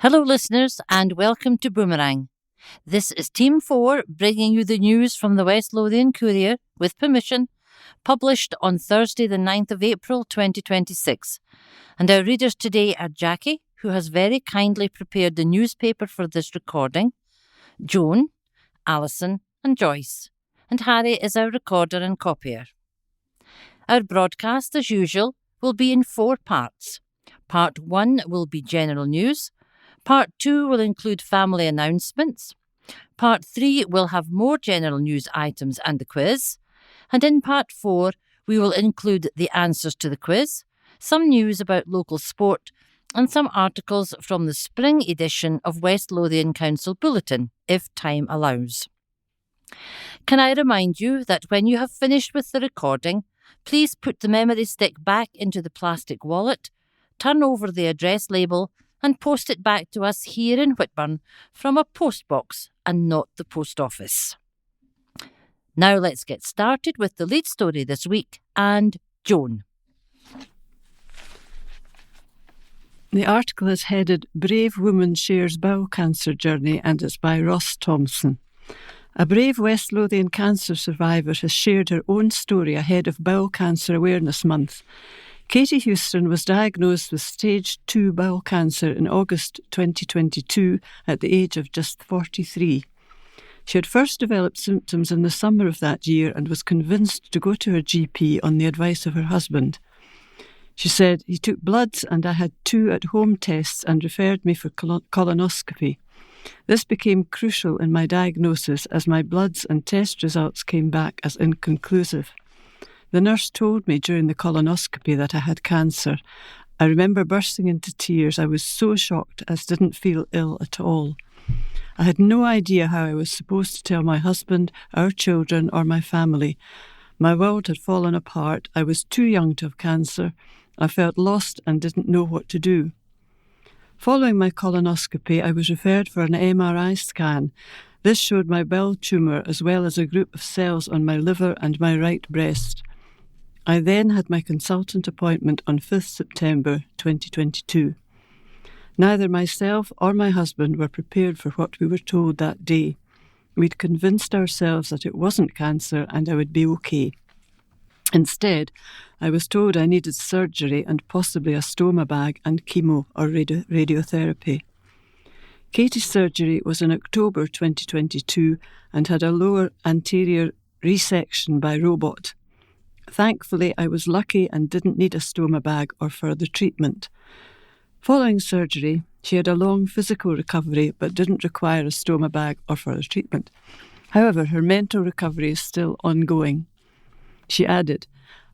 Hello listeners and welcome to Boomerang. This is Team 4 bringing you the news from the West Lothian Courier, with permission, published on Thursday the 9th of April 2026. And our readers today are Jackie, who has very kindly prepared the newspaper for this recording, Joan, Alison and Joyce, and Harry is our recorder and copier. Our broadcast, as usual, will be in 4 parts. Part 1 will be general news. Part 2 will include family announcements. Part 3 will have more general news items and the quiz. And in Part 4, we will include the answers to the quiz, some news about local sport, and some articles from the spring edition of West Lothian Council Bulletin, if time allows. Can I remind you that when you have finished with the recording, please put the memory stick back into the plastic wallet, turn over the address label, and post it back to us here in Whitburn from a post box and not the post office. Now let's get started with the lead story this week and Joan. The article is headed "Brave Woman Shares Bowel Cancer Journey" and it's by Ross Thompson. A brave West Lothian cancer survivor has shared her own story ahead of Bowel Cancer Awareness Month. Katie Houston was diagnosed with stage 2 bowel cancer in August 2022 at the age of just 43. She had first developed symptoms in the summer of that year and was convinced to go to her GP on the advice of her husband. She said, "He took bloods and I had 2 at-home tests and referred me for colonoscopy. This became crucial in my diagnosis as my bloods and test results came back as inconclusive. The nurse told me during the colonoscopy that I had cancer. I remember bursting into tears. I was so shocked as didn't feel ill at all. I had no idea how I was supposed to tell my husband, our children or my family. My world had fallen apart. I was too young to have cancer. I felt lost and didn't know what to do. Following my colonoscopy, I was referred for an MRI scan. This showed my bowel tumour as well as a group of cells on my liver and my right breast. I then had my consultant appointment on 5th September 2022. Neither myself or my husband were prepared for what we were told that day. We'd convinced ourselves that it wasn't cancer and I would be okay. Instead, I was told I needed surgery and possibly a stoma bag and chemo or radiotherapy. Katie's surgery was in October 2022 and had a lower anterior resection by robot. Thankfully, I was lucky and didn't need a stoma bag or further treatment. Following surgery, she had a long physical recovery but didn't require a stoma bag or further treatment. However, her mental recovery is still ongoing. She added,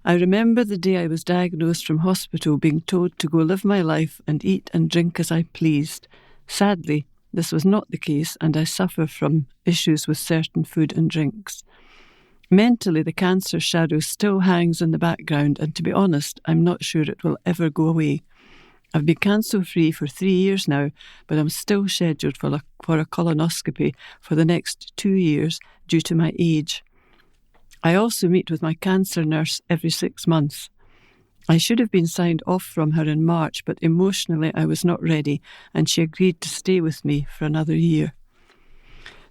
"I remember the day I was diagnosed from hospital being told to go live my life and eat and drink as I pleased. Sadly, this was not the case and I suffer from issues with certain food and drinks. Mentally, the cancer shadow still hangs in the background and to be honest, I'm not sure it will ever go away. I've been cancer-free for 3 years now, but I'm still scheduled for a colonoscopy for the next 2 years due to my age. I also meet with my cancer nurse every 6 months. I should have been signed off from her in March, but emotionally I was not ready and she agreed to stay with me for another year.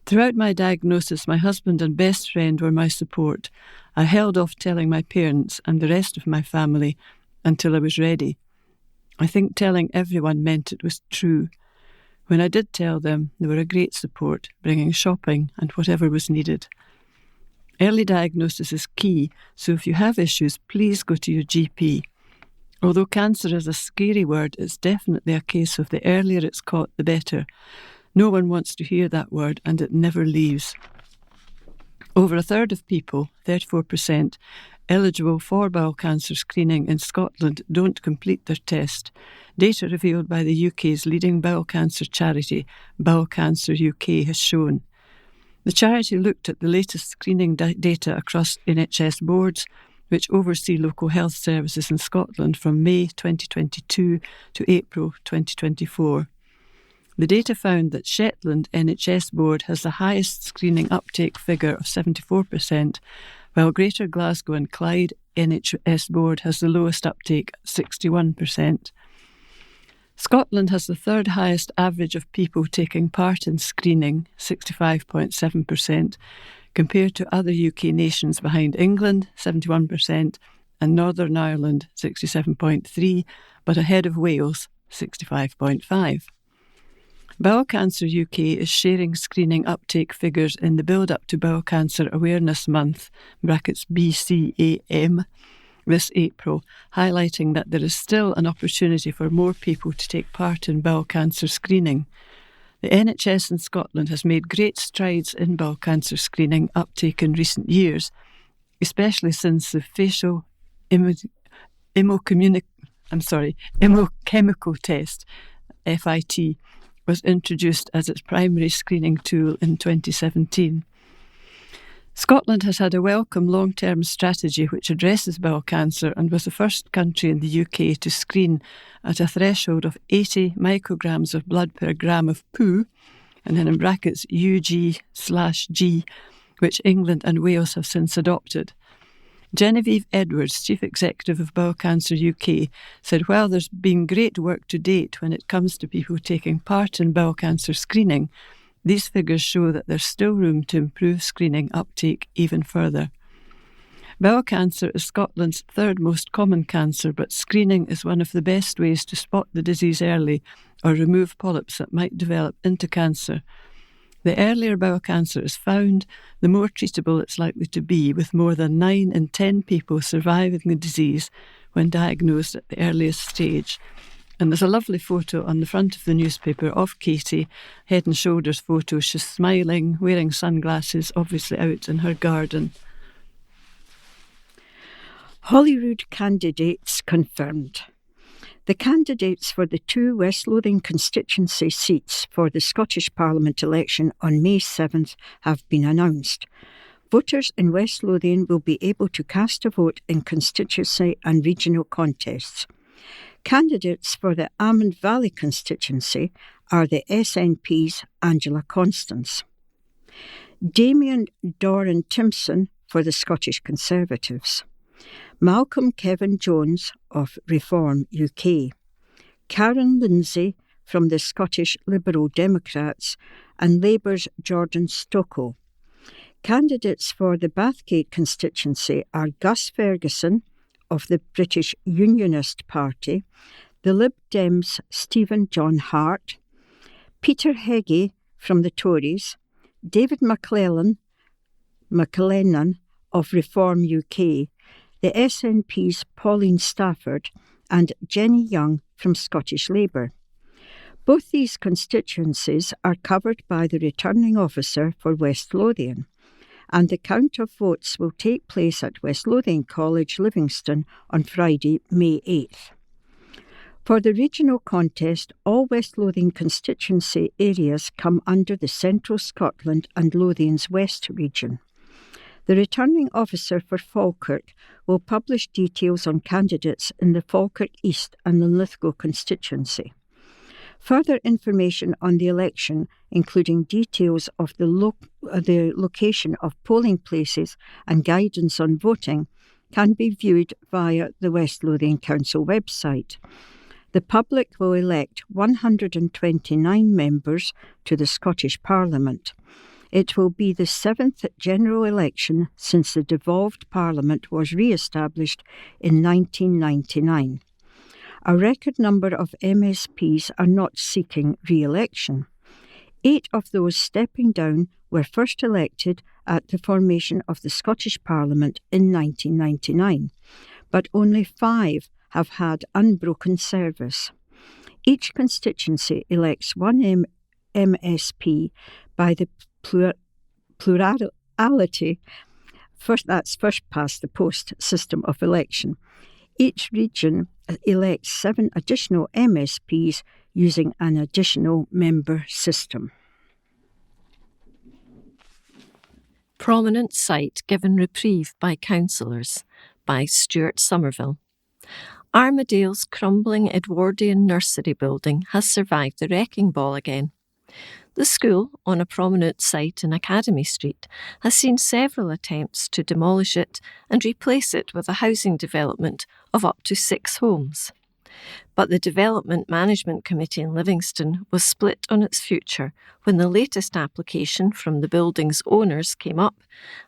Throughout my diagnosis, my husband and best friend were my support. I held off telling my parents and the rest of my family until I was ready. I think telling everyone meant it was true. When I did tell them, they were a great support, bringing shopping and whatever was needed. Early diagnosis is key, so if you have issues, please go to your GP. Although cancer is a scary word, it's definitely a case of the earlier it's caught, the better. No one wants to hear that word and it never leaves. Over a third of people, 34%, eligible for bowel cancer screening in Scotland don't complete their test. Data revealed by the UK's leading bowel cancer charity, Bowel Cancer UK, has shown. The charity looked at the latest screening data across NHS boards, which oversee local health services in Scotland from May 2022 to April 2024. The data found that Shetland NHS Board has the highest screening uptake figure of 74%, while Greater Glasgow and Clyde NHS Board has the lowest uptake, 61%. Scotland has the third highest average of people taking part in screening, 65.7%, compared to other UK nations behind England, 71%, and Northern Ireland, 67.3%, but ahead of Wales, 65.5%. Bowel Cancer UK is sharing screening uptake figures in the build-up to Bowel Cancer Awareness Month (BCAM) this April, highlighting that there is still an opportunity for more people to take part in bowel cancer screening. The NHS in Scotland has made great strides in bowel cancer screening uptake in recent years, especially since the facial immunochemical test, FIT, was introduced as its primary screening tool in 2017. Scotland has had a welcome long-term strategy which addresses bowel cancer and was the first country in the UK to screen at a threshold of 80 micrograms of blood per gram of poo, and then in brackets UG/G, which England and Wales have since adopted. Genevieve Edwards, Chief Executive of Bowel Cancer UK, said while there's been great work to date when it comes to people taking part in bowel cancer screening, these figures show that there's still room to improve screening uptake even further. Bowel cancer is Scotland's third most common cancer, but screening is one of the best ways to spot the disease early or remove polyps that might develop into cancer. The earlier bowel cancer is found, the more treatable it's likely to be, with more than 9 in 10 people surviving the disease when diagnosed at the earliest stage. And there's a lovely photo on the front of the newspaper of Katie, head and shoulders photo. She's smiling, wearing sunglasses, obviously out in her garden. Holyrood candidates confirmed. The candidates for the 2 West Lothian constituency seats for the Scottish Parliament election on May 7th have been announced. Voters in West Lothian will be able to cast a vote in constituency and regional contests. Candidates for the Almond Valley constituency are the SNP's Angela Constance, Damien Doran Timpson for the Scottish Conservatives, Malcolm Kevin Jones of Reform UK, Karen Lindsay from the Scottish Liberal Democrats, and Labour's Jordan Stocko. Candidates for the Bathgate constituency are Gus Ferguson of the British Unionist Party, the Lib Dems' Stephen John Hart, Peter Heggie from the Tories, David McLennan of Reform UK, the SNP's Pauline Stafford, and Jenny Young from Scottish Labour. Both these constituencies are covered by the returning officer for West Lothian, and the count of votes will take place at West Lothian College, Livingston, on Friday, May 8th. For the regional contest, all West Lothian constituency areas come under the Central Scotland and Lothian's West region. The returning officer for Falkirk will publish details on candidates in the Falkirk East and Linlithgow constituency. Further information on the election, including details of the location of polling places and guidance on voting, can be viewed via the West Lothian Council website. The public will elect 129 members to the Scottish Parliament. It will be the 7th general election since the devolved Parliament was re-established in 1999. A record number of MSPs are not seeking re-election. 8 of those stepping down were first elected at the formation of the Scottish Parliament in 1999, but only 5 have had unbroken service. Each constituency elects one MSP by the plurality, first past the post system of election. Each region elects 7 additional MSPs using an additional member system. Prominent site given reprieve by councillors by Stuart Somerville. Armadale's crumbling Edwardian nursery building has survived the wrecking ball again. The school, on a prominent site in Academy Street, has seen several attempts to demolish it and replace it with a housing development of up to 6 homes. But the Development Management Committee in Livingston was split on its future when the latest application from the building's owners came up,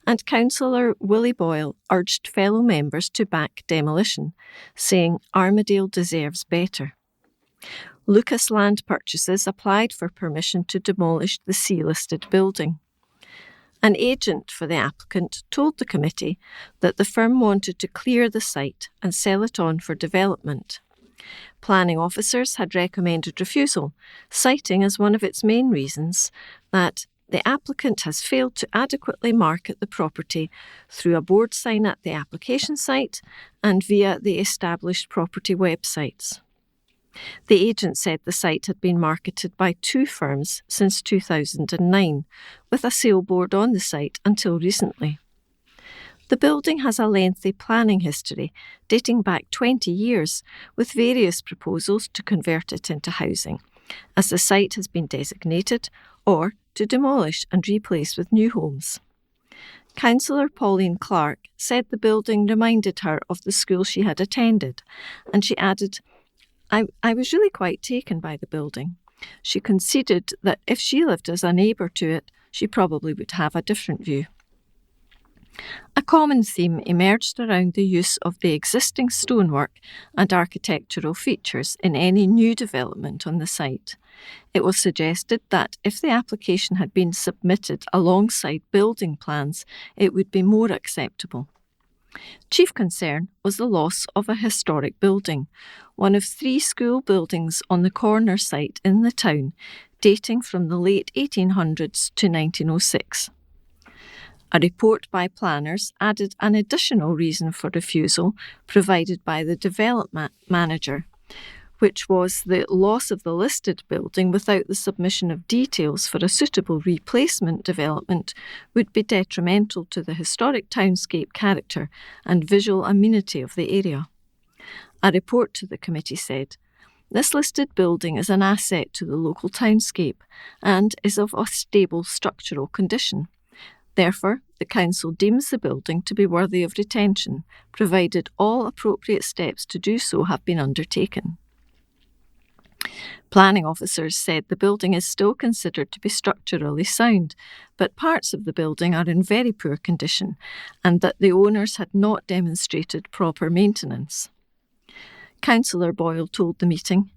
and Councillor Willie Boyle urged fellow members to back demolition, saying Armadale deserves better. Lucas Land Purchases applied for permission to demolish the C-listed building. An agent for the applicant told the committee that the firm wanted to clear the site and sell it on for development. Planning officers had recommended refusal, citing as one of its main reasons that the applicant has failed to adequately market the property through a board sign at the application site and via the established property websites. The agent said the site had been marketed by 2 firms since 2009, with a sale board on the site until recently. The building has a lengthy planning history, dating back 20 years, with various proposals to convert it into housing, as the site has been designated, or to demolish and replace with new homes. Councillor Pauline Clark said the building reminded her of the school she had attended, and she added, I was really quite taken by the building. She conceded that if she lived as a neighbour to it, she probably would have a different view. A common theme emerged around the use of the existing stonework and architectural features in any new development on the site. It was suggested that if the application had been submitted alongside building plans, it would be more acceptable. Chief concern was the loss of a historic building, one of 3 school buildings on the corner site in the town, dating from the late 1800s to 1906. A report by planners added an additional reason for refusal provided by the development manager, which was the loss of the listed building without the submission of details for a suitable replacement development would be detrimental to the historic townscape character and visual amenity of the area. A report to the committee said, "This listed building is an asset to the local townscape and is of a stable structural condition. Therefore, the council deems the building to be worthy of retention, provided all appropriate steps to do so have been undertaken." Planning officers said the building is still considered to be structurally sound, but parts of the building are in very poor condition, and that the owners had not demonstrated proper maintenance. Councillor Boyle told the meeting,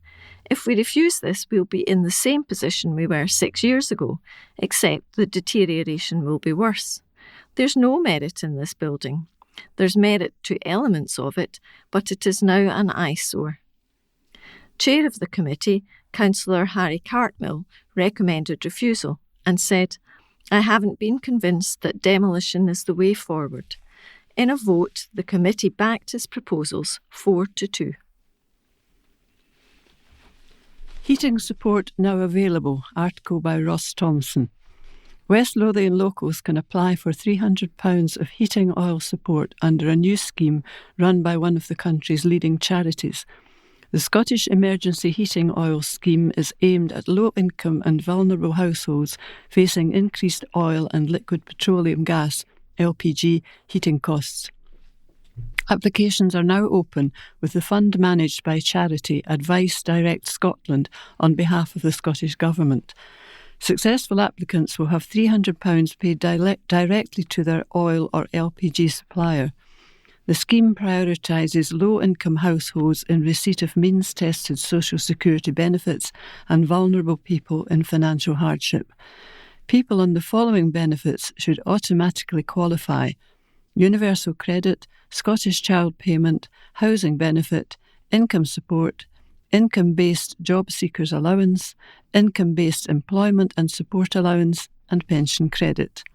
"If we refuse this, we'll be in the same position we were 6 years ago, except the deterioration will be worse. There's no merit in this building. There's merit to elements of it, but it is now an eyesore." Chair of the committee, Councillor Harry Cartmill, recommended refusal and said, "I haven't been convinced that demolition is the way forward." In a vote, the committee backed his proposals 4-2. Heating support now available, article by Ross Thompson. West Lothian locals can apply for £300 of heating oil support under a new scheme run by one of the country's leading charities. The Scottish Emergency Heating Oil Scheme is aimed at low-income and vulnerable households facing increased oil and liquid petroleum gas, LPG, heating costs. Applications are now open, with the fund managed by charity Advice Direct Scotland on behalf of the Scottish Government. Successful applicants will have £300 paid directly to their oil or LPG supplier. The scheme prioritises low-income households in receipt of means-tested social security benefits and vulnerable people in financial hardship. People on the following benefits should automatically qualify: universal credit, Scottish child payment, housing benefit, income support, income-based job seekers allowance, income-based employment and support allowance, and pension credit.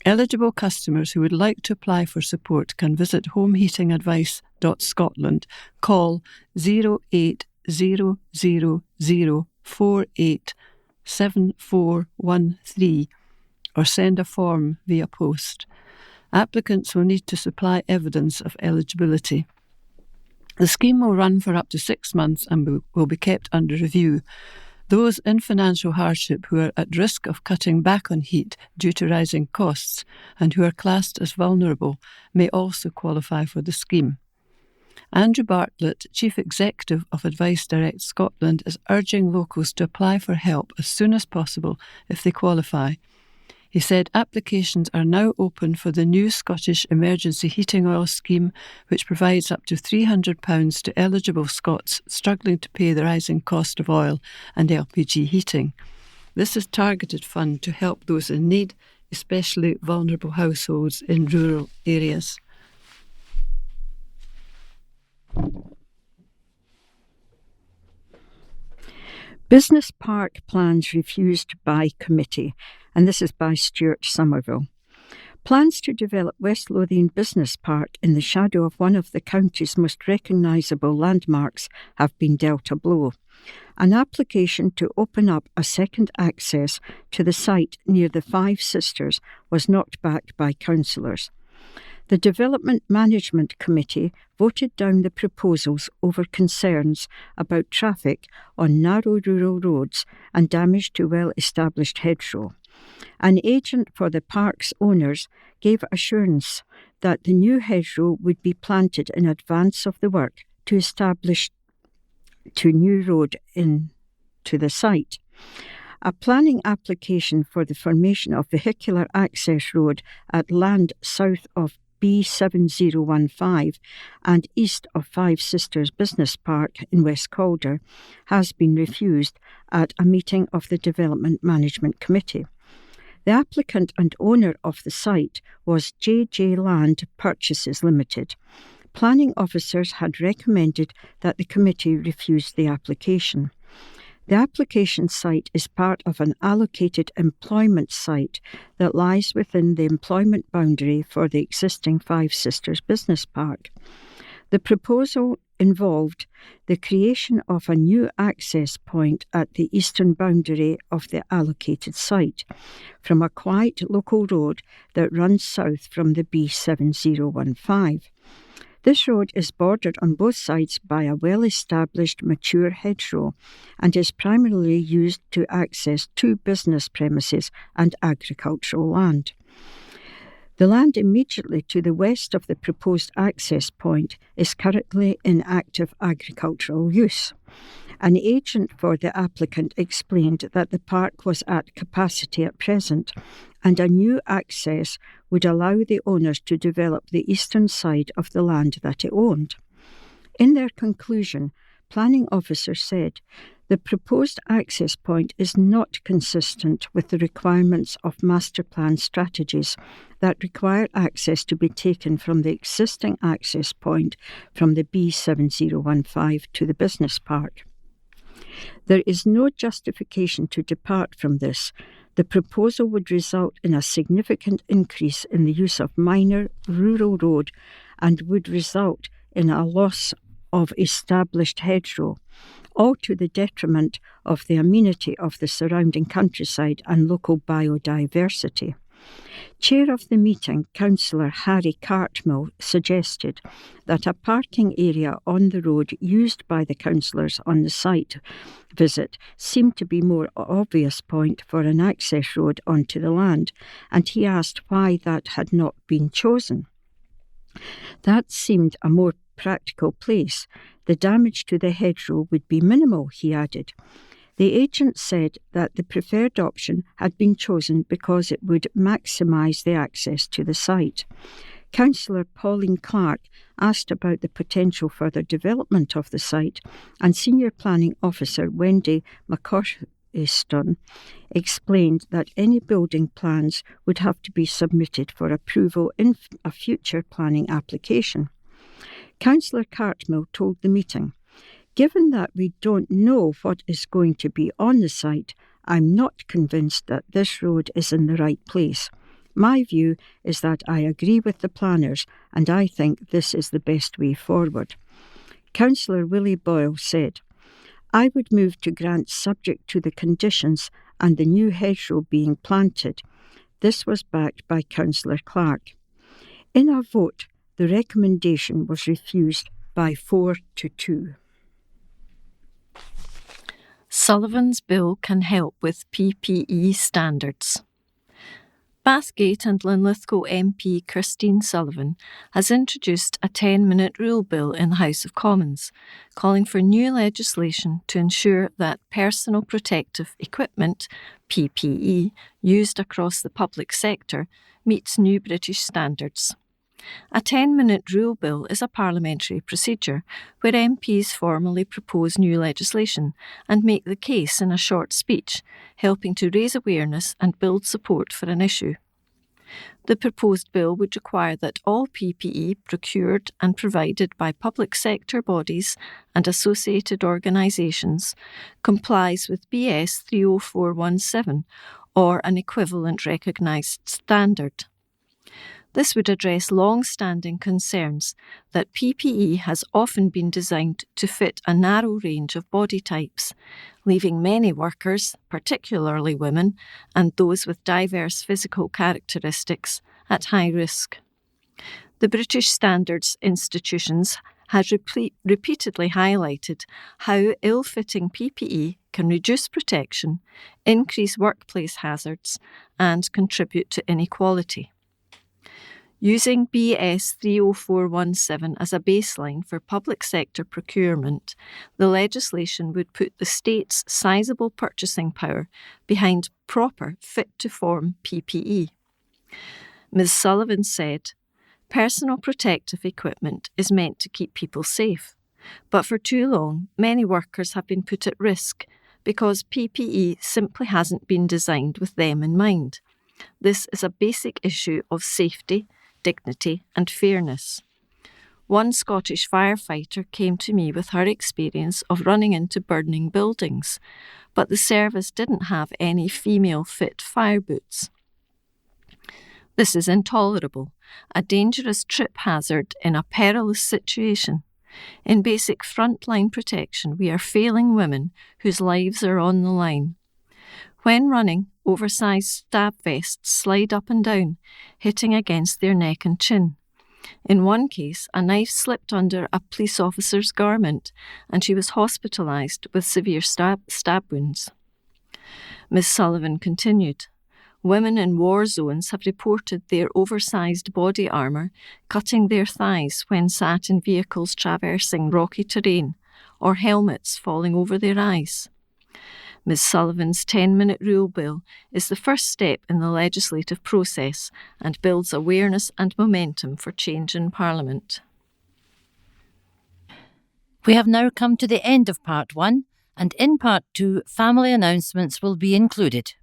Eligible customers who would like to apply for support can visit homeheatingadvice.scotland, call 08000487413 or send a form via post. Applicants will need to supply evidence of eligibility. The scheme will run for up to 6 months and will be kept under review. Those in financial hardship who are at risk of cutting back on heat due to rising costs and who are classed as vulnerable may also qualify for the scheme. Andrew Bartlett, Chief Executive of Advice Direct Scotland, is urging locals to apply for help as soon as possible if they qualify. He said applications are now open for the new Scottish Emergency Heating Oil Scheme, which provides up to £300 to eligible Scots struggling to pay the rising cost of oil and LPG heating. This is a targeted fund to help those in need, especially vulnerable households in rural areas. Business park plans refused by committee, and this is by Stuart Somerville. Plans to develop West Lothian Business Park in the shadow of one of the county's most recognisable landmarks have been dealt a blow. An application to open up a second access to the site near the Five Sisters was knocked back by councillors. The Development Management Committee voted down the proposals over concerns about traffic on narrow rural roads and damage to well-established hedgerow. An agent for the park's owners gave assurance that the new hedgerow would be planted in advance of the work to establish a new road into the site. A planning application for the formation of vehicular access road at land south of B7015 and east of Five Sisters Business Park in West Calder has been refused at a meeting of the Development Management Committee. The applicant and owner of the site was JJ Land Purchases Limited. Planning officers had recommended that the committee refuse the application. The application site is part of an allocated employment site that lies within the employment boundary for the existing Five Sisters Business Park. The proposal involved the creation of a new access point at the eastern boundary of the allocated site from a quiet local road that runs south from the B7015. This road is bordered on both sides by a well-established mature hedgerow and is primarily used to access two business premises and agricultural land. The land immediately to the west of the proposed access point is currently in active agricultural use. An agent for the applicant explained that the park was at capacity at present, and a new access would allow the owners to develop the eastern side of the land that it owned. In their conclusion, planning officers said, the proposed access point is not consistent with the requirements of master plan strategies that require access to be taken from the existing access point from the B7015 to the business park. There is no justification to depart from this. The proposal would result in a significant increase in the use of minor rural road and would result in a loss of established hedgerow, all to the detriment of the amenity of the surrounding countryside and local biodiversity. Chair of the meeting, Councillor Harry Cartmill, suggested that a parking area on the road used by the councillors on the site visit seemed to be a more obvious point for an access road onto the land, and he asked why that had not been chosen. That seemed a more practical place. The damage to the hedgerow would be minimal, he added. The agent said that the preferred option had been chosen because it would maximise the access to the site. Councillor Pauline Clark asked about the potential further development of the site, and Senior Planning Officer Wendy McCorriston explained that any building plans would have to be submitted for approval in a future planning application. Councillor Cartmill told the meeting, "Given that we don't know what is going to be on the site, I'm not convinced that this road is in the right place. My view is that I agree with the planners and I think this is the best way forward." Councillor Willie Boyle said, "I would move to grant subject to the conditions and the new hedgerow being planted." This was backed by Councillor Clark. In a vote, the recommendation was refused by 4-2. Sullivan's Bill can help with PPE standards. Bathgate and Linlithgow MP Christine Sullivan has introduced a 10-minute rule bill in the House of Commons, calling for new legislation to ensure that personal protective equipment, PPE, used across the public sector meets new British standards. A 10-minute rule bill is a parliamentary procedure where MPs formally propose new legislation and make the case in a short speech, helping to raise awareness and build support for an issue. The proposed bill would require that all PPE procured and provided by public sector bodies and associated organisations complies with BS 30417 or an equivalent recognised standard. This would address long-standing concerns that PPE has often been designed to fit a narrow range of body types, leaving many workers, particularly women, and those with diverse physical characteristics, at high risk. The British Standards Institutions has repeatedly highlighted how ill-fitting PPE can reduce protection, increase workplace hazards, and contribute to inequality. Using BS 30417 as a baseline for public sector procurement, the legislation would put the state's sizable purchasing power behind proper fit-to-form PPE. Ms Sullivan said, "Personal protective equipment is meant to keep people safe, but for too long, many workers have been put at risk because PPE simply hasn't been designed with them in mind. This is a basic issue of safety, dignity and fairness." One Scottish firefighter came to me with her experience of running into burning buildings, but the service didn't have any female-fit fire boots. This is intolerable, a dangerous trip hazard in a perilous situation. In basic frontline protection, we are failing women whose lives are on the line. When running, oversized stab vests slide up and down, hitting against their neck and chin. In one case, a knife slipped under a police officer's garment and she was hospitalised with severe stab wounds. Ms Sullivan continued, "Women in war zones have reported their oversized body armour cutting their thighs when sat in vehicles traversing rocky terrain or helmets falling over their eyes." Ms Sullivan's 10-minute rule bill is the first step in the legislative process and builds awareness and momentum for change in Parliament. We have now come to the end of Part 1, and in Part 2, family announcements will be included.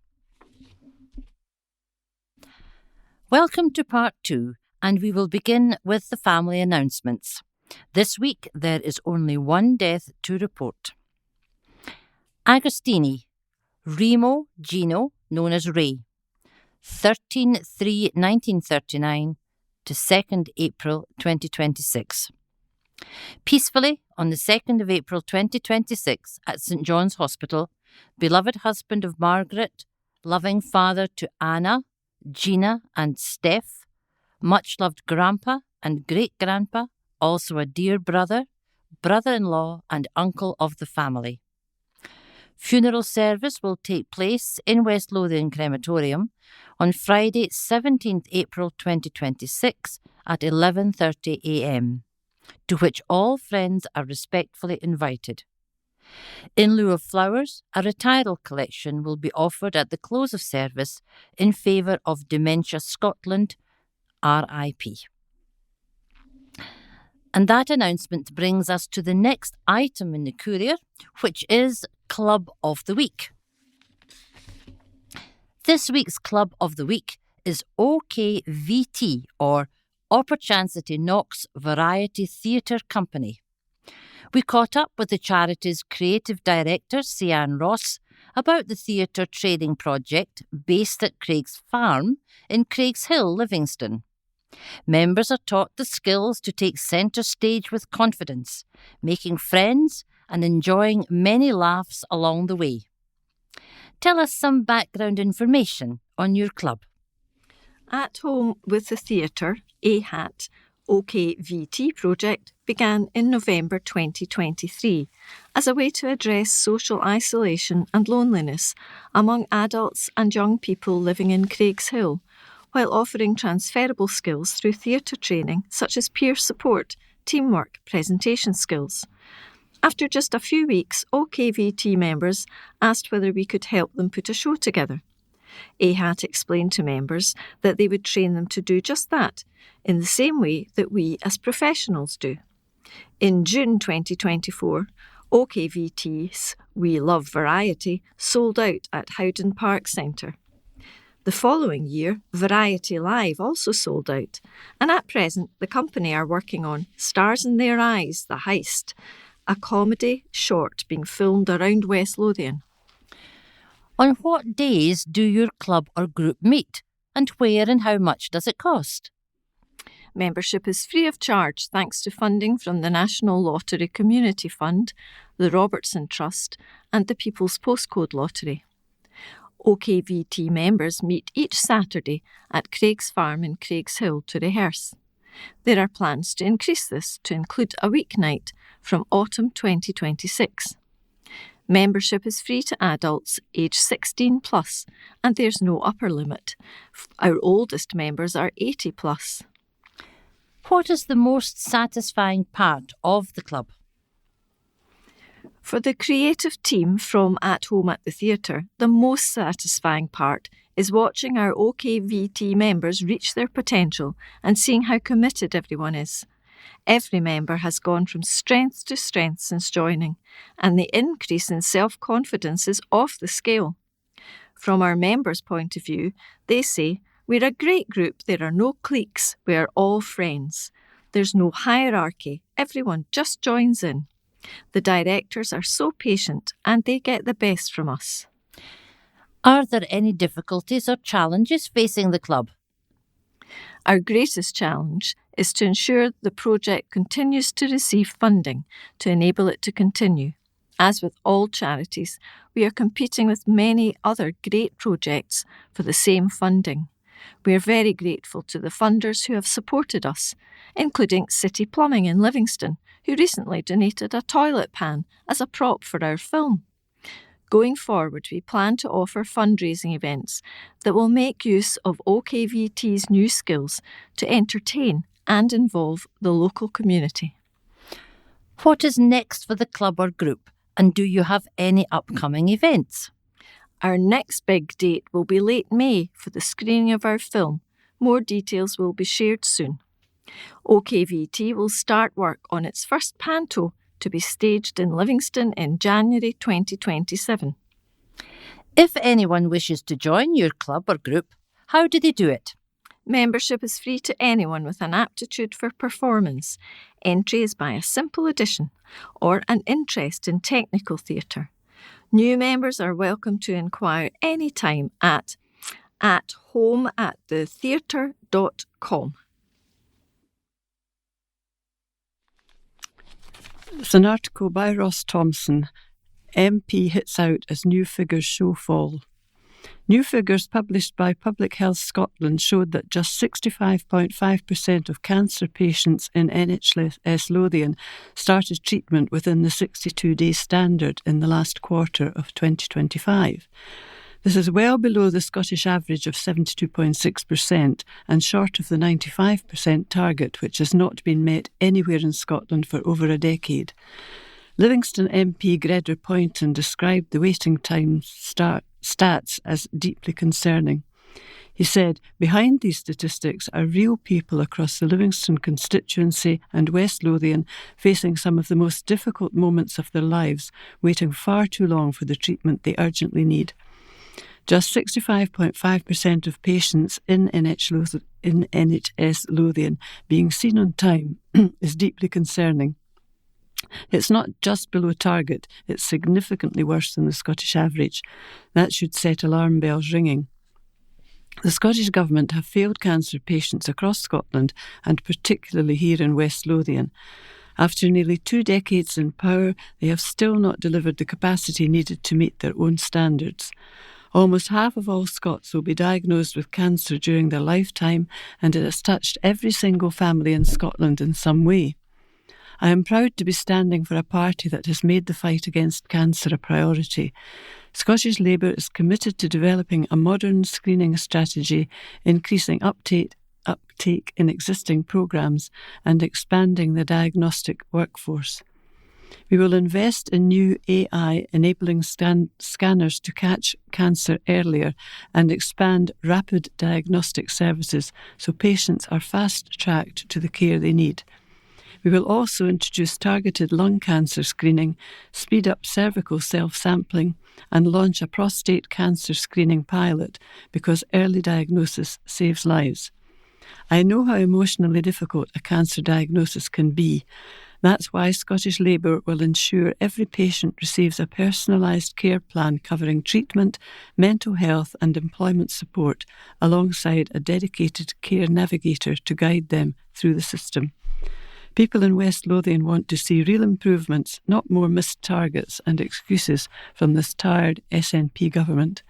Welcome to Part 2, and we will begin with the family announcements. This week, there is only one death to report. Agostini, Remo Gino, known as Ray, 13/3/1939 to 2nd April 2026. Peacefully, on the 2nd of April 2026 at St John's Hospital, beloved husband of Margaret, loving father to Anna, Gina and Steph, much-loved grandpa and great-grandpa, also a dear brother, brother-in-law and uncle of the family. Funeral service will take place in West Lothian Crematorium on Friday 17th April 2026 at 11:30 a.m, to which all friends are respectfully invited. In lieu of flowers, a retiral collection will be offered at the close of service in favour of Dementia Scotland, RIP. And that announcement brings us to the next item in the Courier, which is Club of the Week. This week's Club of the Week is OKVT, or Opportunity Knox Variety Theatre Company. We caught up with the charity's creative director, Sian Ross, about the theatre training project based at Craig's Farm in Craig's Hill, Livingston. Members are taught the skills to take centre stage with confidence, making friends and enjoying many laughs along the way. Tell us some background information on your club. At Home with the Theatre, AHAT, OKVT project began in November 2023 as a way to address social isolation and loneliness among adults and young people living in Craig's Hill, while offering transferable skills through theatre training such as peer support, teamwork, presentation skills. After just a few weeks, OKVT members asked whether we could help them put a show together. AHAT explained to members that they would train them to do just that, in the same way that we as professionals do. In June 2024, OKVT's We Love Variety sold out at Howden Park Centre. The following year, Variety Live also sold out, and at present the company are working on Stars in Their Eyes, The Heist, a comedy short being filmed around West Lothian. On what days do your club or group meet, and where and how much does it cost? Membership is free of charge thanks to funding from the National Lottery Community Fund, the Robertson Trust and the People's Postcode Lottery. OKVT members meet each Saturday at Craig's Farm in Craig's Hill to rehearse. There are plans to increase this to include a weeknight from autumn 2026. Membership is free to adults aged 16 plus, and there's no upper limit. Our oldest members are 80 plus. What is the most satisfying part of the club? For the creative team from At Home at the Theatre, the most satisfying part is watching our OKVT members reach their potential and seeing how committed everyone is. Every member has gone from strength to strength since joining, and the increase in self-confidence is off the scale. From our members' point of view, they say, "We're a great group, there are no cliques, we are all friends. There's no hierarchy, everyone just joins in. The directors are so patient and they get the best from us." Are there any difficulties or challenges facing the club? Our greatest challenge is to ensure the project continues to receive funding to enable it to continue. As with all charities, we are competing with many other great projects for the same funding. We are very grateful to the funders who have supported us, including City Plumbing in Livingston, who recently donated a toilet pan as a prop for our film. Going forward, we plan to offer fundraising events that will make use of OKVT's new skills to entertain and involve the local community. What is next for the club or group, and do you have any upcoming events? Our next big date will be late May for the screening of our film. More details will be shared soon. OKVT will start work on its first panto to be staged in Livingston in January 2027. If anyone wishes to join your club or group, how do they do it? Membership is free to anyone with an aptitude for performance. Entry is by a simple addition or an interest in technical theatre. New members are welcome to inquire anytime at homeatthetheatre.com. It's an article by Ross Thompson. MP hits out as new figures show fall. New figures published by Public Health Scotland showed that just 65.5% of cancer patients in NHS Lothian started treatment within the 62-day standard in the last quarter of 2025. This is well below the Scottish average of 72.6% and short of the 95% target, which has not been met anywhere in Scotland for over a decade. Livingston MP Gregor Poynton described the waiting time stats as deeply concerning. He said, "Behind these statistics are real people across the Livingston constituency and West Lothian facing some of the most difficult moments of their lives, waiting far too long for the treatment they urgently need." Just 65.5% of patients in NHS Lothian being seen on time is deeply concerning. It's not just below target, it's significantly worse than the Scottish average. That should set alarm bells ringing. The Scottish Government have failed cancer patients across Scotland and particularly here in West Lothian. After nearly 2 decades in power, they have still not delivered the capacity needed to meet their own standards. Almost half of all Scots will be diagnosed with cancer during their lifetime, and it has touched every single family in Scotland in some way. I am proud to be standing for a party that has made the fight against cancer a priority. Scottish Labour is committed to developing a modern screening strategy, increasing uptake in existing programmes and expanding the diagnostic workforce. We will invest in new AI enabling scanners to catch cancer earlier and expand rapid diagnostic services so patients are fast-tracked to the care they need. We will also introduce targeted lung cancer screening, speed up cervical self-sampling, and launch a prostate cancer screening pilot because early diagnosis saves lives. I know how emotionally difficult a cancer diagnosis can be. That's why Scottish Labour will ensure every patient receives a personalised care plan covering treatment, mental health and employment support, alongside a dedicated care navigator to guide them through the system. People in West Lothian want to see real improvements, not more missed targets and excuses from this tired SNP government.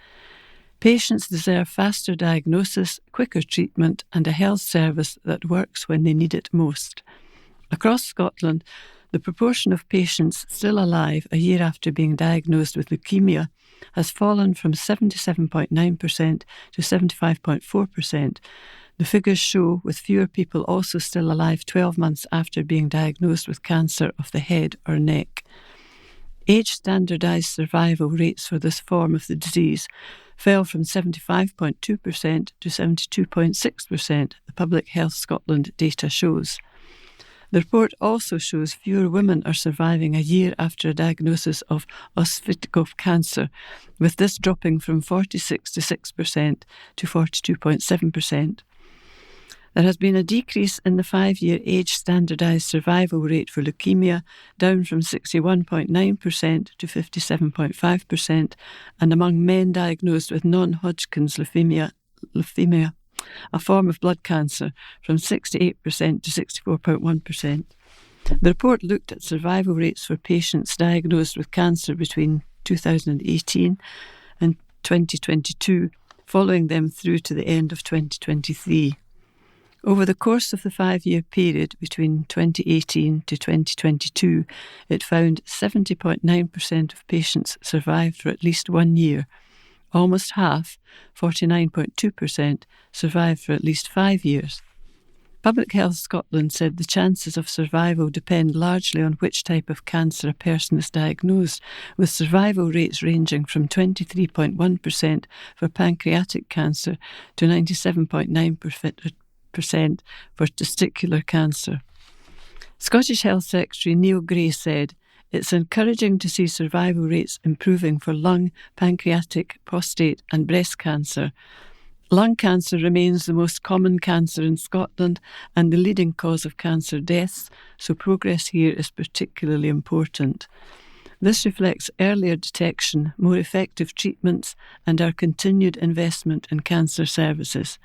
Patients deserve faster diagnosis, quicker treatment and a health service that works when they need it most. Across Scotland, the proportion of patients still alive a year after being diagnosed with leukemia has fallen from 77.9% to 75.4%. The figures show with fewer people also still alive 12 months after being diagnosed with cancer of the head or neck. Age-standardised survival rates for this form of the disease fell from 75.2% to 72.6%, the Public Health Scotland data shows. The report also shows fewer women are surviving a year after a diagnosis of oesophageal cancer, with this dropping from 46.6% to 42.7%. There has been a decrease in the 5-year age-standardised survival rate for leukemia, down from 61.9% to 57.5%, and among men diagnosed with non-Hodgkin's lymphoma, a form of blood cancer, from 68% to 64.1%. The report looked at survival rates for patients diagnosed with cancer between 2018 and 2022, following them through to the end of 2023. Over the course of the 5-year period between 2018 to 2022, it found 70.9% of patients survived for at least 1 year. Almost half, 49.2%, survived for at least 5 years. Public Health Scotland said the chances of survival depend largely on which type of cancer a person is diagnosed, with survival rates ranging from 23.1% for pancreatic cancer to 97.9% for testicular cancer. Scottish Health Secretary Neil Gray said, "It's encouraging to see survival rates improving for lung, pancreatic, prostate and breast cancer. Lung cancer remains the most common cancer in Scotland and the leading cause of cancer deaths, so progress here is particularly important. This reflects earlier detection, more effective treatments and our continued investment in cancer services.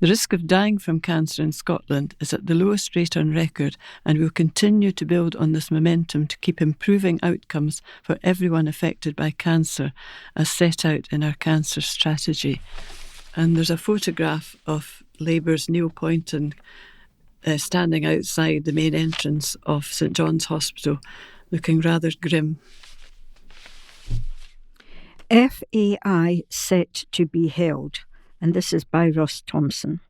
The risk of dying from cancer in Scotland is at the lowest rate on record, and we'll continue to build on this momentum to keep improving outcomes for everyone affected by cancer, as set out in our cancer strategy." And there's a photograph of Labour's Neil Poynton standing outside the main entrance of St John's Hospital, looking rather grim. FAI set to be held. And this is by Ross Thompson.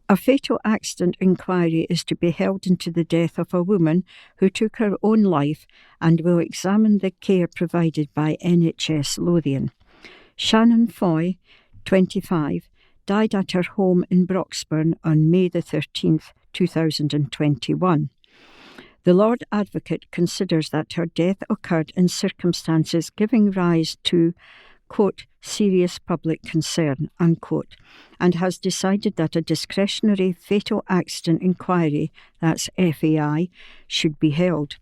A fatal accident inquiry is to be held into the death of a woman who took her own life and will examine the care provided by NHS Lothian. Shannon Foy, 25, died at her home in Broxburn on May the 13th, 2021. The Lord Advocate considers that her death occurred in circumstances giving rise to, quote, serious public concern, unquote, and has decided that a discretionary fatal accident inquiry, that's FAI, should be held.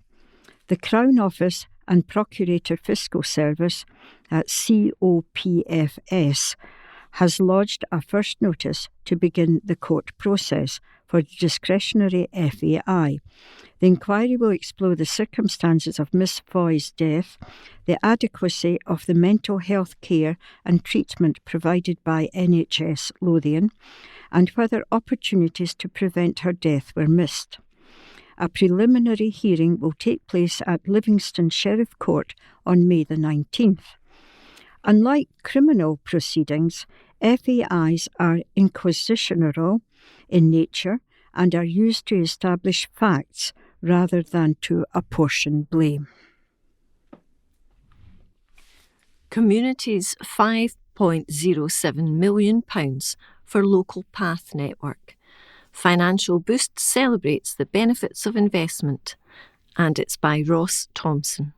The Crown Office and Procurator Fiscal Service, that's COPFS, has lodged a first notice to begin the court process for the discretionary FAI. The inquiry will explore the circumstances of Miss Foy's death, the adequacy of the mental health care and treatment provided by NHS Lothian, and whether opportunities to prevent her death were missed. A preliminary hearing will take place at Livingston Sheriff Court on May the 19th. Unlike criminal proceedings, FAIs are inquisitorial in nature and are used to establish facts rather than to apportion blame. Communities £5.07 million for local path network. Financial Boost celebrates the benefits of investment, and it's by Ross Thompson.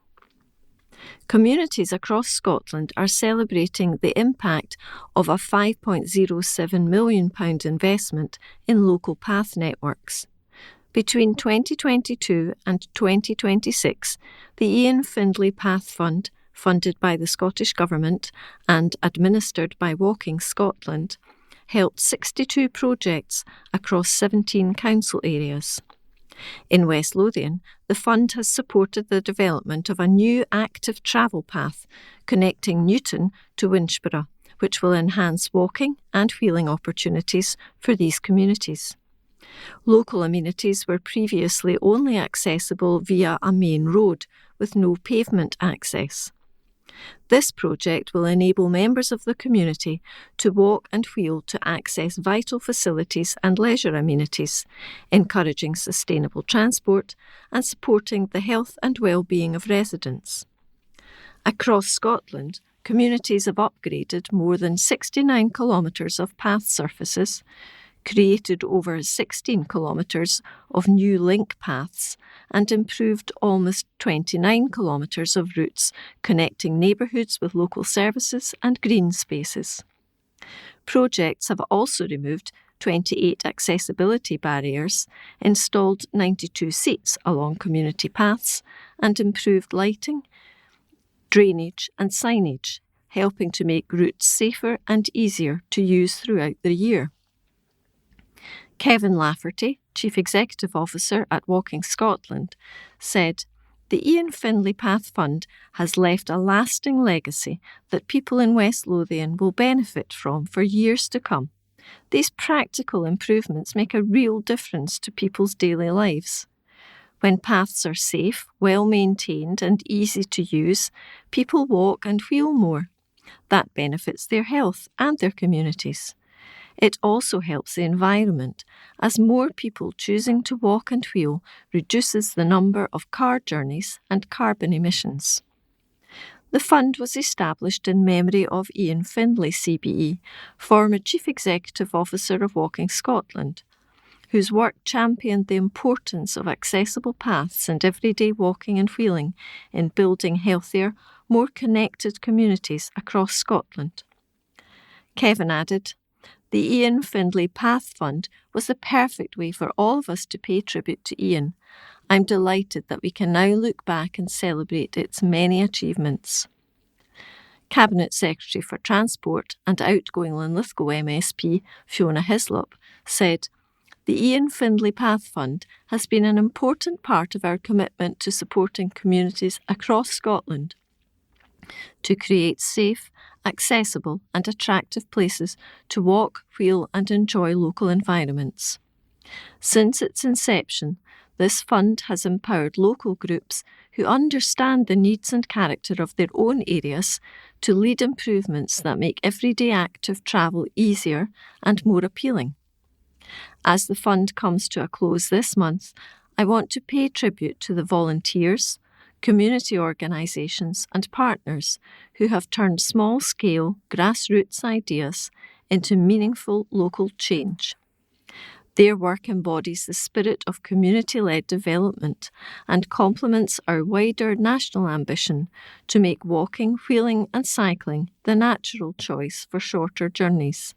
Communities across Scotland are celebrating the impact of a £5.07 million investment in local path networks. Between 2022 and 2026, the Ian Findlay Path Fund, funded by the Scottish Government and administered by Walking Scotland, helped 62 projects across 17 council areas. In West Lothian, the fund has supported the development of a new active travel path connecting Newton to Winchborough, which will enhance walking and wheeling opportunities for these communities. Local amenities were previously only accessible via a main road with no pavement access. This project will enable members of the community to walk and wheel to access vital facilities and leisure amenities, encouraging sustainable transport and supporting the health and well-being of residents. Across Scotland, communities have upgraded more than 69 kilometres of path surfaces, created over 16 kilometres of new link paths, and improved almost 29 kilometres of routes connecting neighbourhoods with local services and green spaces. Projects have also removed 28 accessibility barriers, installed 92 seats along community paths, and improved lighting, drainage and signage, helping to make routes safer and easier to use throughout the year. Kevin Lafferty, Chief Executive Officer at Walking Scotland, said, "The Ian Findlay Path Fund has left a lasting legacy that people in West Lothian will benefit from for years to come. These practical improvements make a real difference to people's daily lives. When paths are safe, well maintained and easy to use, people walk and wheel more. That benefits their health and their communities. It also helps the environment, as more people choosing to walk and wheel reduces the number of car journeys and carbon emissions." The fund was established in memory of Ian Findlay CBE, former Chief Executive Officer of Walking Scotland, whose work championed the importance of accessible paths and everyday walking and wheeling in building healthier, more connected communities across Scotland. Kevin added, "The Ian Findlay Path Fund was the perfect way for all of us to pay tribute to Ian. I'm delighted that we can now look back and celebrate its many achievements." Cabinet Secretary for Transport and outgoing Linlithgow MSP Fiona Hislop said, "The Ian Findlay Path Fund has been an important part of our commitment to supporting communities across Scotland to create safe, accessible and attractive places to walk, wheel and enjoy local environments. Since its inception, this fund has empowered local groups who understand the needs and character of their own areas to lead improvements that make everyday active travel easier and more appealing. As the fund comes to a close this month, I want to pay tribute to the volunteers, community organisations and partners who have turned small-scale, grassroots ideas into meaningful local change. Their work embodies the spirit of community-led development and complements our wider national ambition to make walking, wheeling and cycling the natural choice for shorter journeys.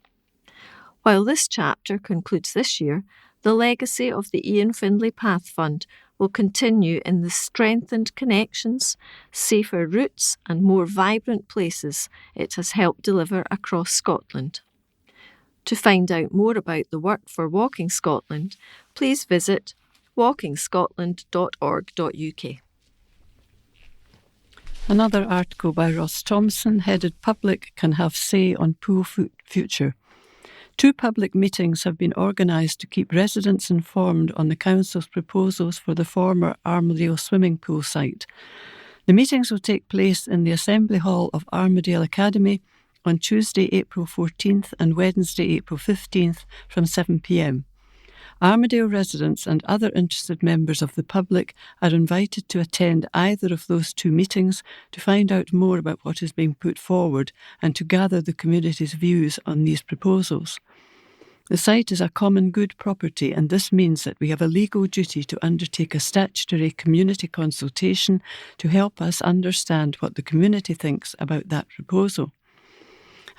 While this chapter concludes this year, the legacy of the Ian Findlay Path Fund will continue in the strengthened connections, safer routes and more vibrant places it has helped deliver across Scotland. To find out more about the work for Walking Scotland, please visit walkingscotland.org.uk. Another article by Ross Thompson headed "Public Can Have Say on Pool Future." 2 public meetings have been organised to keep residents informed on the Council's proposals for the former Armadale swimming pool site. The meetings will take place in the Assembly Hall of Armadale Academy on Tuesday, April 14th and Wednesday, April 15th from 7 p.m. Armadale residents and other interested members of the public are invited to attend either of those 2 meetings to find out more about what is being put forward and to gather the community's views on these proposals. The site is a common good property, and this means that we have a legal duty to undertake a statutory community consultation to help us understand what the community thinks about that proposal.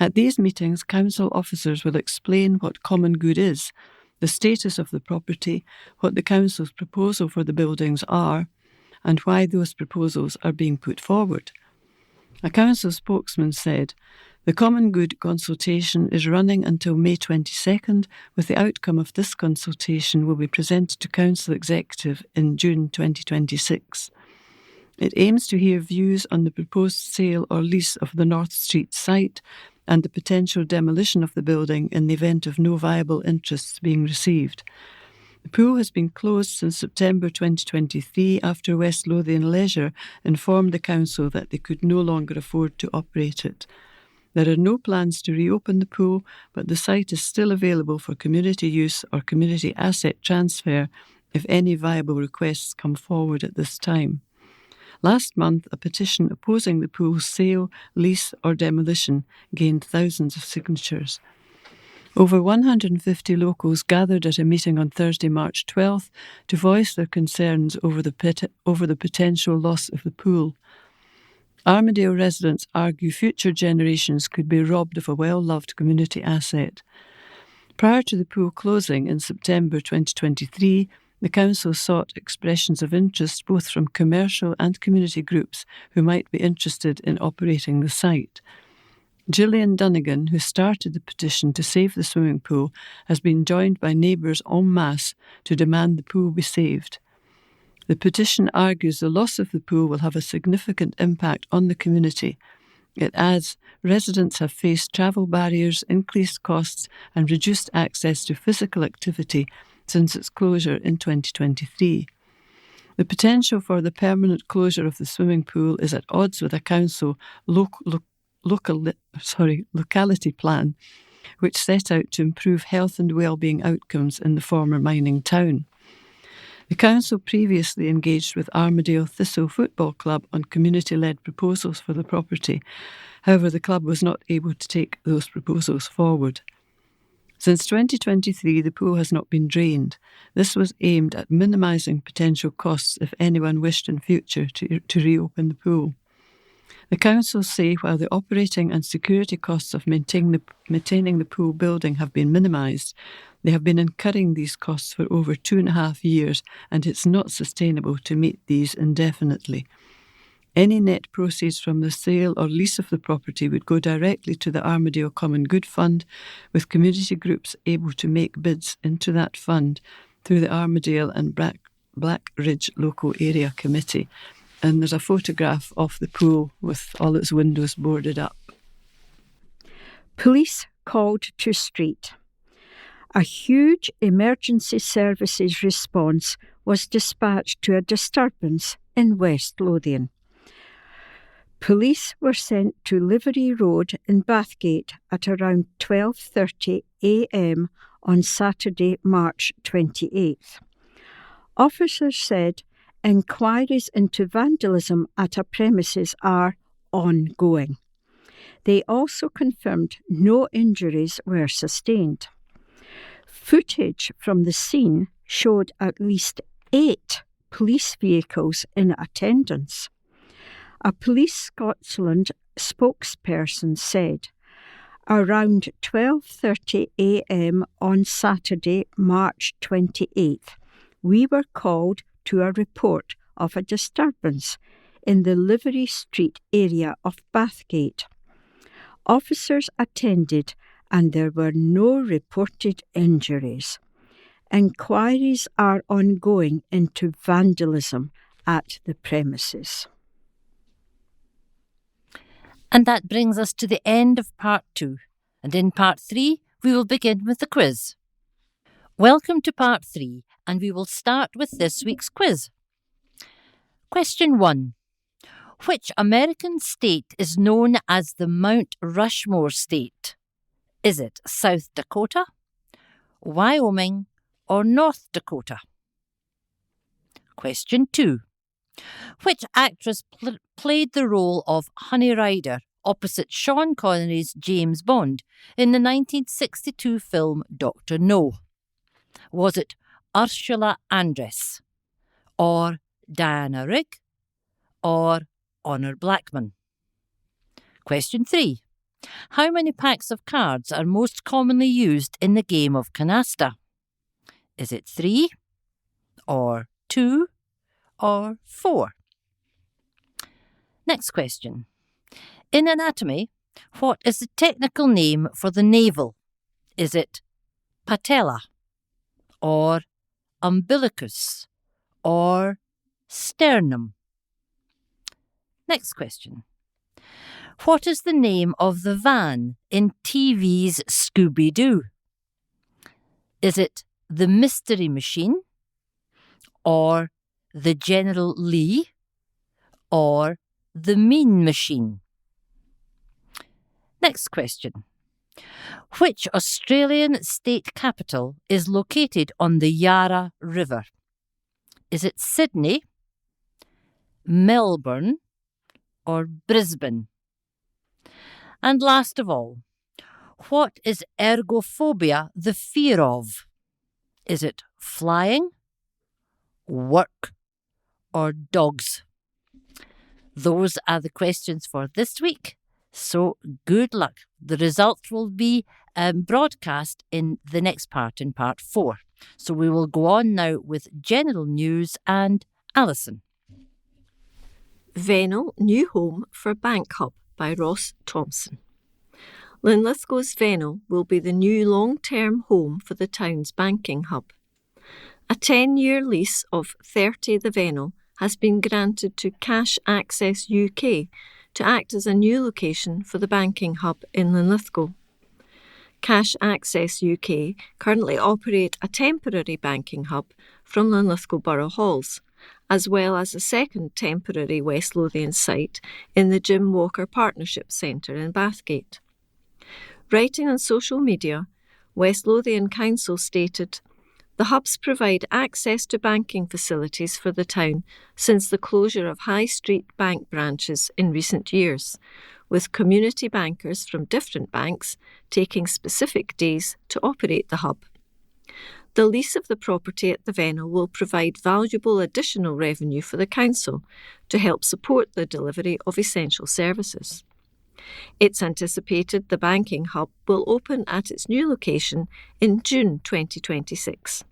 At these meetings, council officers will explain what common good is, the status of the property, what the council's proposal for the buildings are, and why those proposals are being put forward. A council spokesman said, "The Common Good consultation is running until May 22nd, with the outcome of this consultation will be presented to Council Executive in June 2026. It aims to hear views on the proposed sale or lease of the North Street site and the potential demolition of the building in the event of no viable interests being received. The pool has been closed since September 2023 after West Lothian Leisure informed the council that they could no longer afford to operate it. There are no plans to reopen the pool, but the site is still available for community use or community asset transfer if any viable requests come forward at this time. Last month, a petition opposing the pool's sale, lease or demolition gained thousands of signatures. Over 150 locals gathered at a meeting on Thursday, March 12th to voice their concerns over the potential loss of the pool. Armadale residents argue future generations could be robbed of a well-loved community asset. Prior to the pool closing in September 2023, the council sought expressions of interest both from commercial and community groups who might be interested in operating the site. Gillian Dunnigan, who started the petition to save the swimming pool, has been joined by neighbours en masse to demand the pool be saved. The petition argues the loss of the pool will have a significant impact on the community. It adds, residents have faced travel barriers, increased costs and reduced access to physical activity since its closure in 2023. The potential for the permanent closure of the swimming pool is at odds with a council locality plan, which set out to improve health and well-being outcomes in the former mining town. The council previously engaged with Armadale Thistle Football Club on community-led proposals for the property. However, the club was not able to take those proposals forward. Since 2023, the pool has not been drained. This was aimed at minimising potential costs if anyone wished in future to reopen the pool. The councils say while the operating and security costs of maintaining the pool building have been minimised, they have been incurring these costs for over 2.5 years, and it's not sustainable to meet these indefinitely. Any net proceeds from the sale or lease of the property would go directly to the Armadale Common Good Fund, with community groups able to make bids into that fund through the Armadale and Black Ridge Local Area Committee. And there's a photograph of the pool with all its windows boarded up. Police called to street. A huge emergency services response was dispatched to a disturbance in West Lothian. Police were sent to Livery Road in Bathgate at around 12:30 a.m. on Saturday, March 28th. Officers said inquiries into vandalism at a premises are ongoing. They also confirmed no injuries were sustained. Footage from the scene showed at least 8 police vehicles in attendance. A Police Scotland spokesperson said, around 12:30 a.m. on Saturday, March 28th, we were called to a report of a disturbance in the Livery Street area of Bathgate. Officers attended and there were no reported injuries. Inquiries are ongoing into vandalism at the premises. And that brings us to the end of part 2. And in part 3, we will begin with the quiz. Welcome to part 3, and we will start with this week's quiz. Question 1. Which American state is known as the Mount Rushmore state? Is it South Dakota, Wyoming, or North Dakota? Question 2. Which actress played the role of Honey Rider opposite Sean Connery's James Bond in the 1962 film Dr. No? Was it Ursula Andress, or Diana Rigg, or Honor Blackman? Question 3. How many packs of cards are most commonly used in the game of canasta? Is it 3, or 2, or 4? Next question. In anatomy, what is the technical name for the navel? Is it patella, or umbilicus, or sternum? Next question. What is the name of the van in TV's Scooby-Doo? Is it the Mystery Machine, or the General Lee, or the Mean Machine? Next question. Which Australian state capital is located on the Yarra River? Is it Sydney, Melbourne, or Brisbane? And last of all, what is ergophobia the fear of? Is it flying, work, or dogs? Those are the questions for this week. So good luck. The results will be broadcast in the next part, in part 4. So we will go on now with general news and Alison. Venel New Home for Bank Hub by Ross Thompson. Linlithgow's Venel will be the new long-term home for the town's banking hub. A 10-year lease of 30 The Venel has been granted to Cash Access UK to act as a new location for the banking hub in Linlithgow. Cash Access UK currently operate a temporary banking hub from Linlithgow Borough Halls, as well as a second temporary West Lothian site in the Jim Walker Partnership Centre in Bathgate. Writing on social media, West Lothian Council stated, "The hubs provide access to banking facilities for the town since the closure of High Street bank branches in recent years, with community bankers from different banks taking specific days to operate the hub. The lease of the property at the Venel will provide valuable additional revenue for the council to help support the delivery of essential services. It's anticipated the banking hub will open at its new location in June 2026.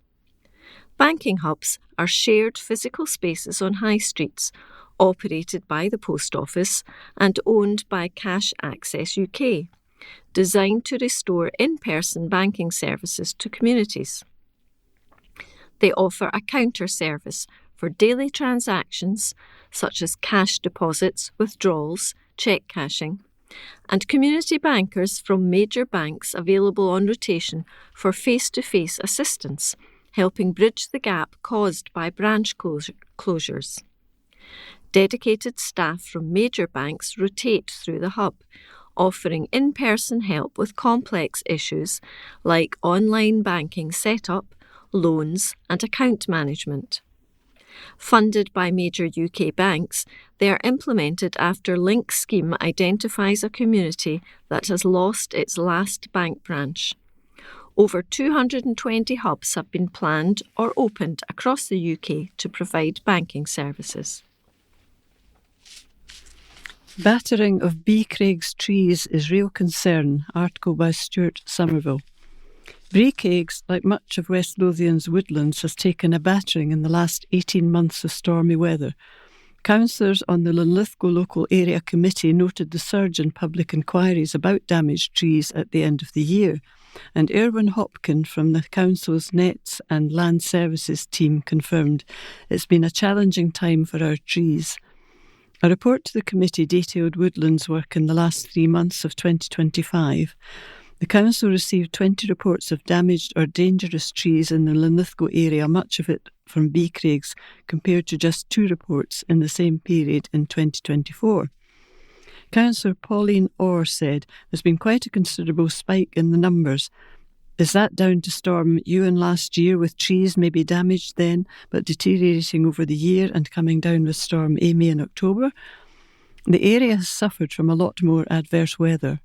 Banking hubs are shared physical spaces on high streets, operated by the Post Office and owned by Cash Access UK, designed to restore in-person banking services to communities. They offer a counter service for daily transactions such as cash deposits, withdrawals, cheque cashing, and community bankers from major banks available on rotation for face-to-face assistance, helping bridge the gap caused by branch closures. Dedicated staff from major banks rotate through the hub, offering in-person help with complex issues like online banking setup, loans and account management. Funded by major UK banks, they are implemented after Link Scheme identifies a community that has lost its last bank branch. Over 220 hubs have been planned or opened across the UK to provide banking services. Battering of Bee Craig's trees is real concern, article by Stuart Somerville. Bee Craigs, like much of West Lothian's woodlands, has taken a battering in the last 18 months of stormy weather. Councillors on the Linlithgow Local Area Committee noted the surge in public inquiries about damaged trees at the end of the year, and Erwin Hopkin from the Council's Nets and Land Services team confirmed it's been a challenging time for our trees. A report to the committee detailed woodlands work in the last 3 months of 2025. The council received 20 reports of damaged or dangerous trees in the Linlithgow area, much of it from Beecraigs, compared to just 2 reports in the same period in 2024. Councillor Pauline Orr said there's been quite a considerable spike in the numbers. Is that down to Storm Ewan last year, with trees maybe damaged then but deteriorating over the year, and coming down with Storm Amy in October? The area has suffered from a lot more adverse weather.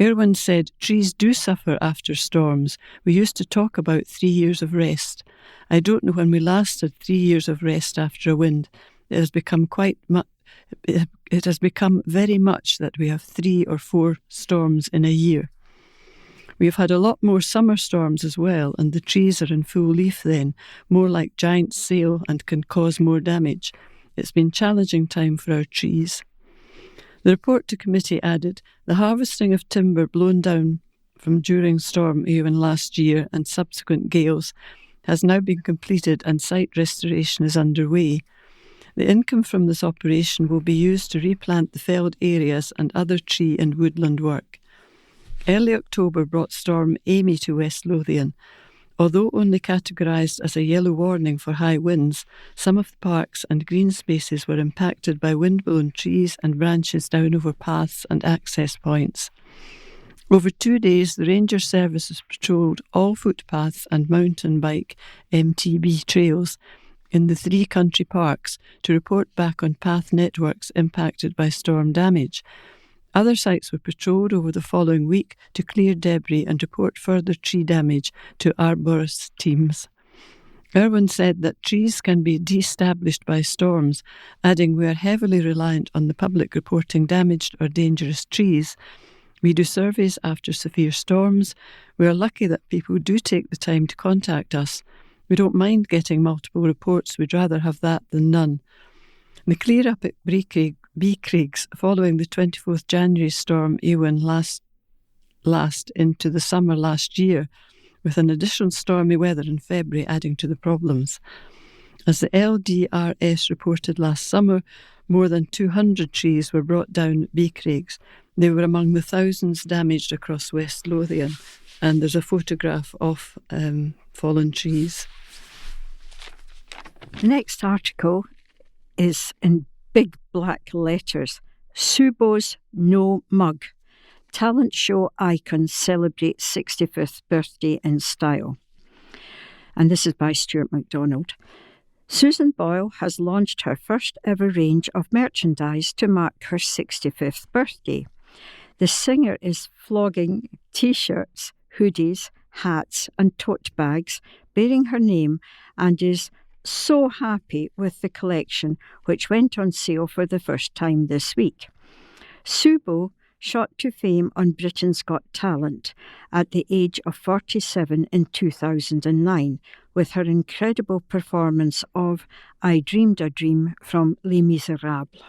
Irwin said trees do suffer after storms. We used to talk about 3 years of rest. I don't know when we last had 3 years of rest after a wind. It has become very much that we have 3 or 4 storms in a year. We have had a lot more summer storms as well, and the trees are in full leaf then, more like giant sail, and can cause more damage. It's been a challenging time for our trees. The report to committee added, the harvesting of timber blown down from during Storm Ewan last year and subsequent gales has now been completed, and site restoration is underway. The income from this operation will be used to replant the felled areas and other tree and woodland work. Early October brought Storm Amy to West Lothian. Although only categorised as a yellow warning for high winds, some of the parks and green spaces were impacted by wind-blown trees and branches down over paths and access points. Over 2 days, the Ranger Services patrolled all footpaths and mountain bike MTB trails in the 3 country parks to report back on path networks impacted by storm damage. Other sites were patrolled over the following week to clear debris and report further tree damage to arborist teams. Irwin said that trees can be de-established by storms, adding we are heavily reliant on the public reporting damaged or dangerous trees. We do surveys after severe storms. We are lucky that people do take the time to contact us. We don't mind getting multiple reports, we'd rather have that than none. The clear-up at Beecraigs following the 24th January Storm Ewan last into the summer last year, with an additional stormy weather in February adding to the problems. As the LDRS reported last summer, more than 200 trees were brought down at Beecraigs. They were among the thousands damaged across West Lothian, and there's a photograph of fallen trees. The next article is in big black letters. Subo's No Mug. Talent show icons celebrate 65th birthday in style. And this is by Stuart MacDonald. Susan Boyle has launched her first ever range of merchandise to mark her 65th birthday. The singer is flogging t-shirts, hoodies, hats and tote bags bearing her name, and is so happy with the collection, which went on sale for the first time this week. Subo shot to fame on Britain's Got Talent at the age of 47 in 2009 with her incredible performance of I Dreamed a Dream from Les Miserables.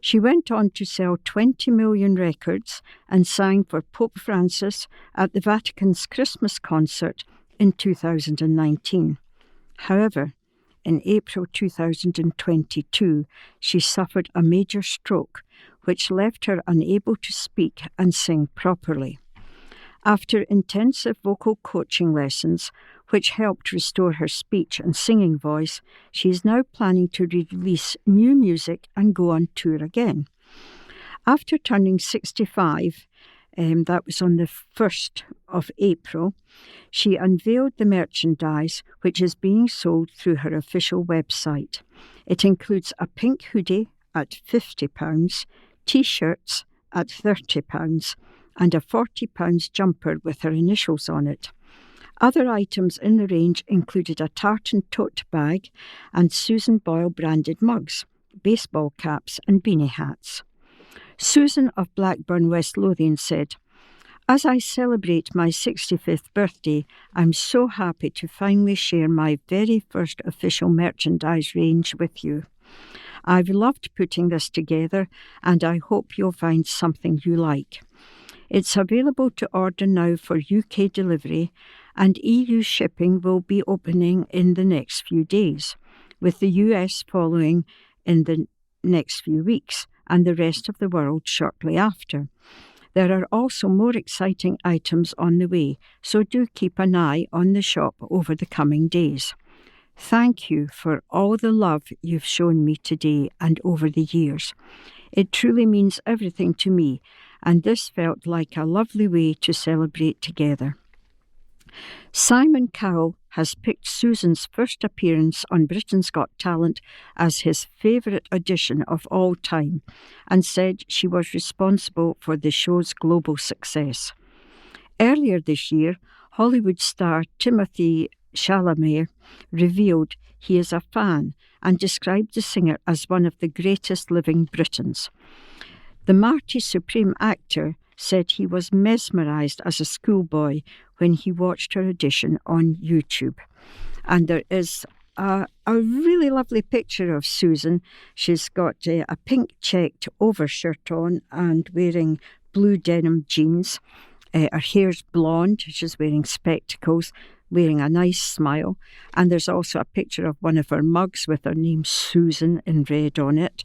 She went on to sell 20 million records and sang for Pope Francis at the Vatican's Christmas concert in 2019. However, in April 2022, she suffered a major stroke, which left her unable to speak and sing properly. After intensive vocal coaching lessons, which helped restore her speech and singing voice, she is now planning to release new music and go on tour again. After turning 65, that was on the 1st of April, she unveiled the merchandise which is being sold through her official website. It includes a pink hoodie at £50, T-shirts at £30 and a £40 jumper with her initials on it. Other items in the range included a tartan tote bag and Susan Boyle branded mugs, baseball caps and beanie hats. Susan of Blackburn, West Lothian said, "As I celebrate my 65th birthday, I'm so happy to finally share my very first official merchandise range with you. I've loved putting this together and I hope you'll find something you like. It's available to order now for UK delivery and EU shipping will be opening in the next few days, with the US following in the next few weeks and the rest of the world shortly after. There are also more exciting items on the way, so do keep an eye on the shop over the coming days. Thank you for all the love you've shown me today and over the years. It truly means everything to me, and this felt like a lovely way to celebrate together. Simon Cowell has picked Susan's first appearance on Britain's Got Talent as his favourite audition of all time and said she was responsible for the show's global success. Earlier this year, Hollywood star Timothée Chalamet revealed he is a fan and described the singer as one of the greatest living Britons. The Marty Supreme actor said he was mesmerised as a schoolboy when he watched her audition on YouTube. And there is a really lovely picture of Susan. She's got a pink checked overshirt on and wearing blue denim jeans. Her hair's blonde. She's wearing spectacles, wearing a nice smile. And there's also a picture of one of her mugs with her name Susan in red on it.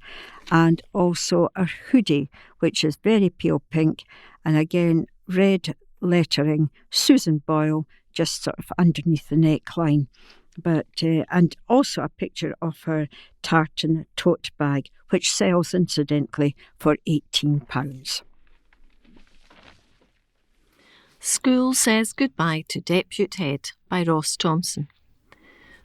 And also a hoodie, which is very pale pink. And again, red lettering, Susan Boyle, just sort of underneath the neckline. And also a picture of her tartan tote bag, which sells, incidentally, for £18. School Says Goodbye to Depute Head by Ross Thompson.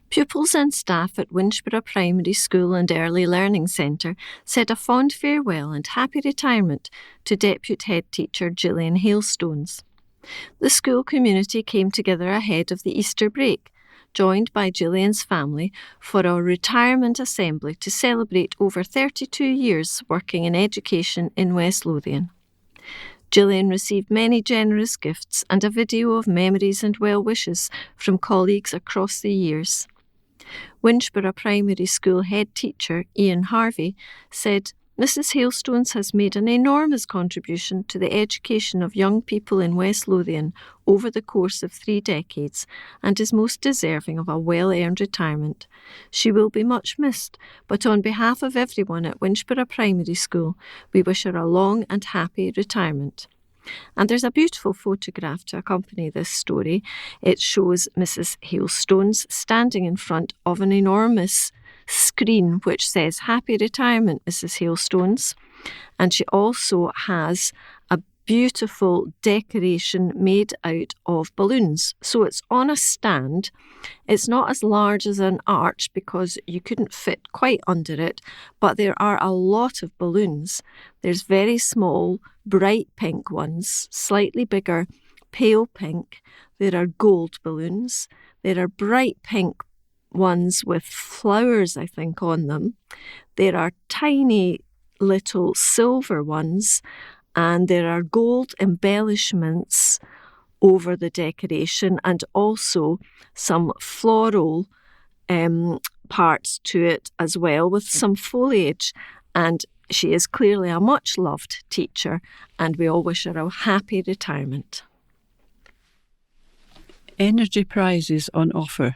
Pupils and staff at Winchborough Primary School and Early Learning Centre said a fond farewell and happy retirement to Depute Head Teacher Gillian Hailstones. The school community came together ahead of the Easter break, joined by Gillian's family for a retirement assembly to celebrate over 32 years working in education in West Lothian. Gillian received many generous gifts and a video of memories and well wishes from colleagues across the years. Winchborough Primary School head teacher Ian Harvey said, Mrs. Hailstones has made an enormous contribution to the education of young people in West Lothian over the course of 3 decades and is most deserving of a well-earned retirement. She will be much missed, but on behalf of everyone at Winchborough Primary School, we wish her a long and happy retirement. And there's a beautiful photograph to accompany this story. It shows Mrs. Hailstones standing in front of an enormous screen which says Happy Retirement, Mrs. Hailstones. And she also has a beautiful decoration made out of balloons. So it's on a stand. It's not as large as an arch because you couldn't fit quite under it, but there are a lot of balloons. There's very small, bright pink ones, slightly bigger, pale pink. There are gold balloons. There are bright pink ones with flowers, I think, on them. There are tiny little silver ones, and there are gold embellishments over the decoration and also some floral parts to it as well with some foliage. And she is clearly a much loved teacher, and we all wish her a happy retirement. Energy prizes on offer.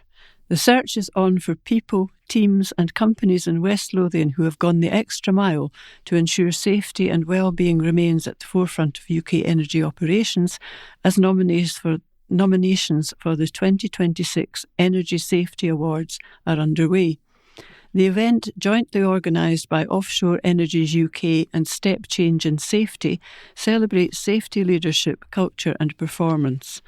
The search is on for people, teams and companies in West Lothian who have gone the extra mile to ensure safety and well-being remains at the forefront of UK energy operations as nominations for the 2026 Energy Safety Awards are underway. The event, jointly organised by Offshore Energies UK and Step Change in Safety, celebrates safety leadership, culture and performance.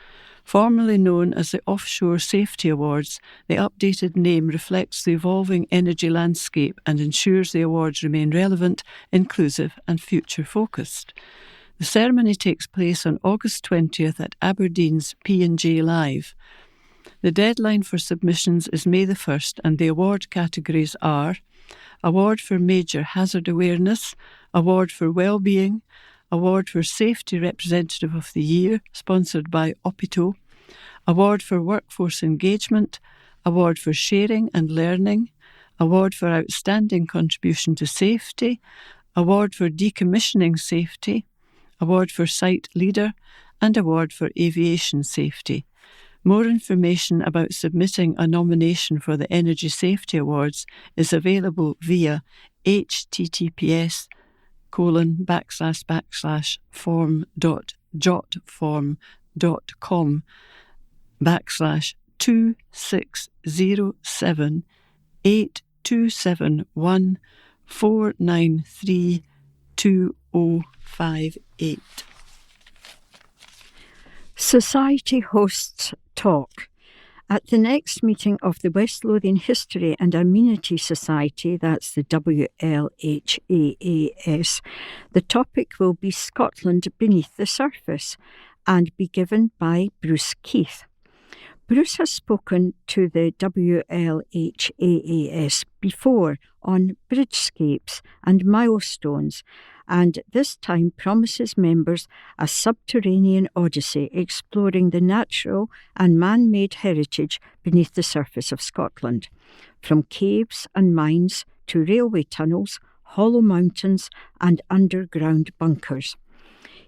Formerly known as the Offshore Safety Awards, the updated name reflects the evolving energy landscape and ensures the awards remain relevant, inclusive and future-focused. The ceremony takes place on August 20th at Aberdeen's P&J Live. The deadline for submissions is May the 1st and the award categories are Award for Major Hazard Awareness, Award for Wellbeing, Award for Safety Representative of the Year, sponsored by Opito, Award for Workforce Engagement, Award for Sharing and Learning, Award for Outstanding Contribution to Safety, Award for Decommissioning Safety, Award for Site Leader, and Award for Aviation Safety. More information about submitting a nomination for the Energy Safety Awards is available via https:// form.jotform.com/26078271493258. Society hosts talk. At the next meeting of the West Lothian History and Amenity Society, that's the WLHAAS, the topic will be Scotland Beneath the Surface and be given by Bruce Keith. Bruce has spoken to the WLHAAS before on bridgescapes and milestones, and this time promises members a subterranean odyssey exploring the natural and man-made heritage beneath the surface of Scotland, from caves and mines to railway tunnels, hollow mountains and underground bunkers.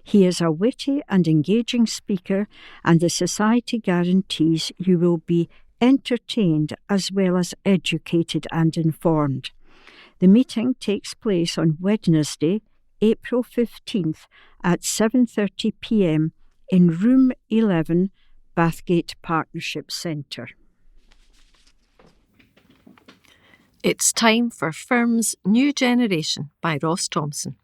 He is a witty and engaging speaker, and the Society guarantees you will be entertained as well as educated and informed. The meeting takes place on Wednesday, April 15th at 7:30 p.m. in Room 11, Bathgate Partnership Centre. It's time for Firm's New Generation by Ross Thompson.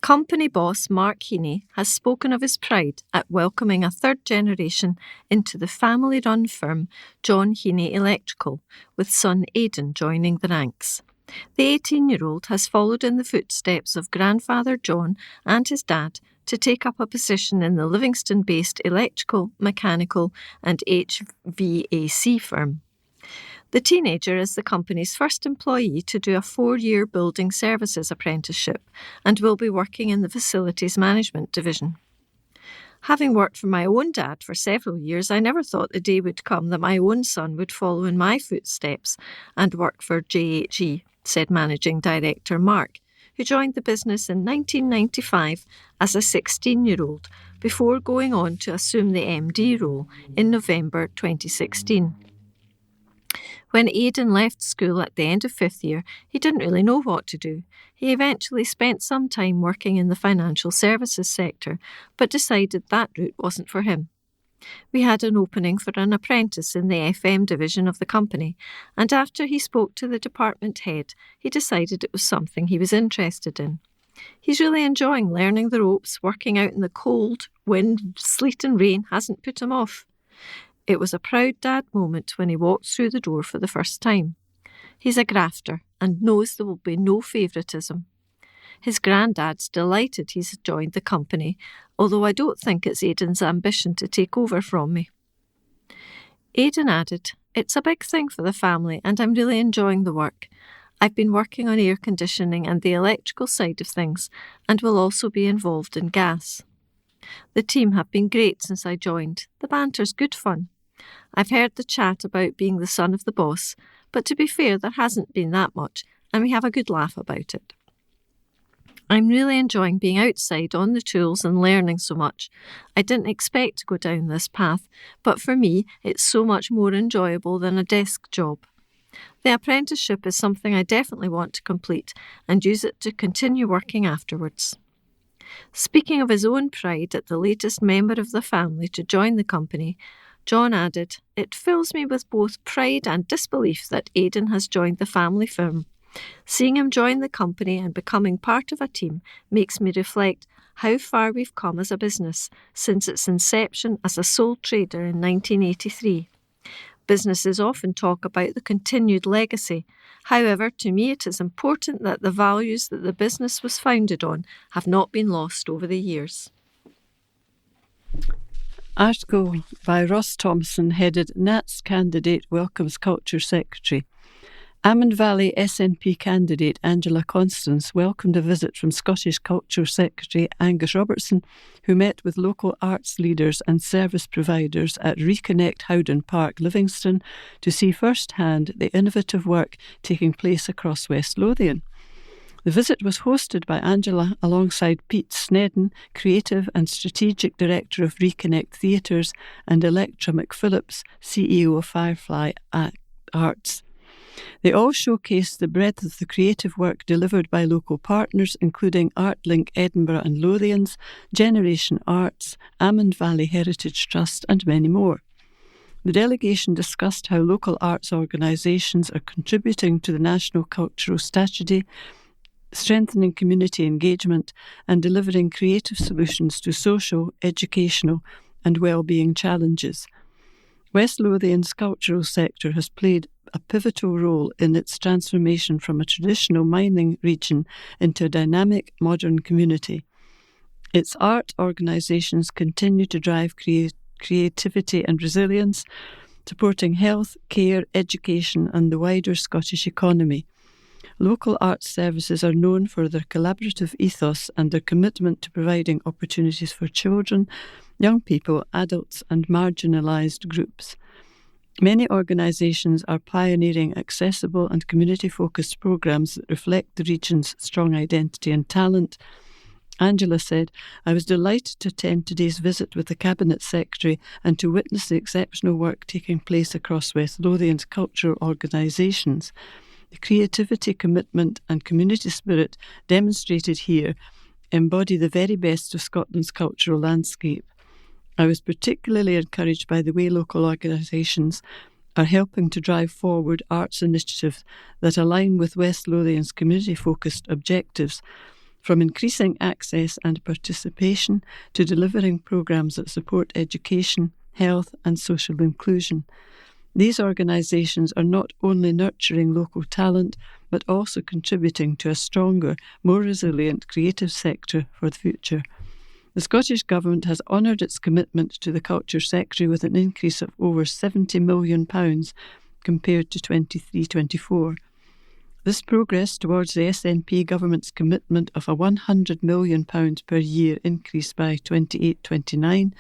Company boss Mark Heaney has spoken of his pride at welcoming a third generation into the family-run firm John Heaney Electrical, with son Aidan joining the ranks. The 18-year-old has followed in the footsteps of grandfather John and his dad to take up a position in the Livingston-based electrical, mechanical and HVAC firm. The teenager is the company's first employee to do a 4-year building services apprenticeship and will be working in the facilities management division. Having worked for my own dad for several years, I never thought the day would come that my own son would follow in my footsteps and work for JHE, said Managing Director Mark, who joined the business in 1995 as a 16-year-old before going on to assume the MD role in November 2016. When Aidan left school at the end of 5th year, he didn't really know what to do. He eventually spent some time working in the financial services sector, but decided that route wasn't for him. We had an opening for an apprentice in the FM division of the company, and after he spoke to the department head, he decided it was something he was interested in. He's really enjoying learning the ropes. Working out in the cold, wind, sleet and rain hasn't put him off. It was a proud dad moment when he walked through the door for the first time. He's a grafter and knows there will be no favouritism. His granddad's delighted he's joined the company, although I don't think it's Aidan's ambition to take over from me. Aidan added, "It's a big thing for the family and I'm really enjoying the work. I've been working on air conditioning and the electrical side of things and will also be involved in gas. The team have been great since I joined. The banter's good fun. I've heard the chat about being the son of the boss, but to be fair, there hasn't been that much, and we have a good laugh about it. I'm really enjoying being outside on the tools and learning so much. I didn't expect to go down this path, but for me, it's so much more enjoyable than a desk job. The apprenticeship is something I definitely want to complete and use it to continue working afterwards." Speaking of his own pride at the latest member of the family to join the company, John added, "It fills me with both pride and disbelief that Aidan has joined the family firm. Seeing him join the company and becoming part of a team makes me reflect how far we've come as a business since its inception as a sole trader in 1983. Businesses often talk about the continued legacy. However, to me it is important that the values that the business was founded on have not been lost over the years." Article by Ross Thompson headed Nat's Candidate Welcomes Culture Secretary. Amman Valley SNP candidate Angela Constance welcomed a visit from Scottish Culture Secretary Angus Robertson, who met with local arts leaders and service providers at Reconnect Howden Park, Livingston, to see firsthand the innovative work taking place across West Lothian. The visit was hosted by Angela alongside Pete Snedden, Creative and Strategic Director of Reconnect Theatres, and Electra McPhillips, CEO of Firefly Arts. They all showcased the breadth of the creative work delivered by local partners, including ArtLink Edinburgh and Lothians, Generation Arts, Amond Valley Heritage Trust, and many more. The delegation discussed how local arts organisations are contributing to the national cultural strategy, strengthening community engagement, and delivering creative solutions to social, educational, and well-being challenges. West Lothian's cultural sector has played a pivotal role in its transformation from a traditional mining region into a dynamic, modern community. Its art organisations continue to drive creativity and resilience, supporting health, care, education, and the wider Scottish economy. Local arts services are known for their collaborative ethos and their commitment to providing opportunities for children, young people, adults, and marginalised groups. Many organisations are pioneering accessible and community-focused programmes that reflect the region's strong identity and talent. Angela said, "I was delighted to attend today's visit with the Cabinet Secretary and to witness the exceptional work taking place across West Lothian's cultural organisations. The creativity, commitment and community spirit demonstrated here embody the very best of Scotland's cultural landscape. I was particularly encouraged by the way local organisations are helping to drive forward arts initiatives that align with West Lothian's community-focused objectives, from increasing access and participation to delivering programmes that support education, health and social inclusion. These organisations are not only nurturing local talent, but also contributing to a stronger, more resilient creative sector for the future." The Scottish Government has honoured its commitment to the culture sector with an increase of over £70 million compared to 23-24. This progress towards the SNP Government's commitment of a £100 million per year increase by 28-29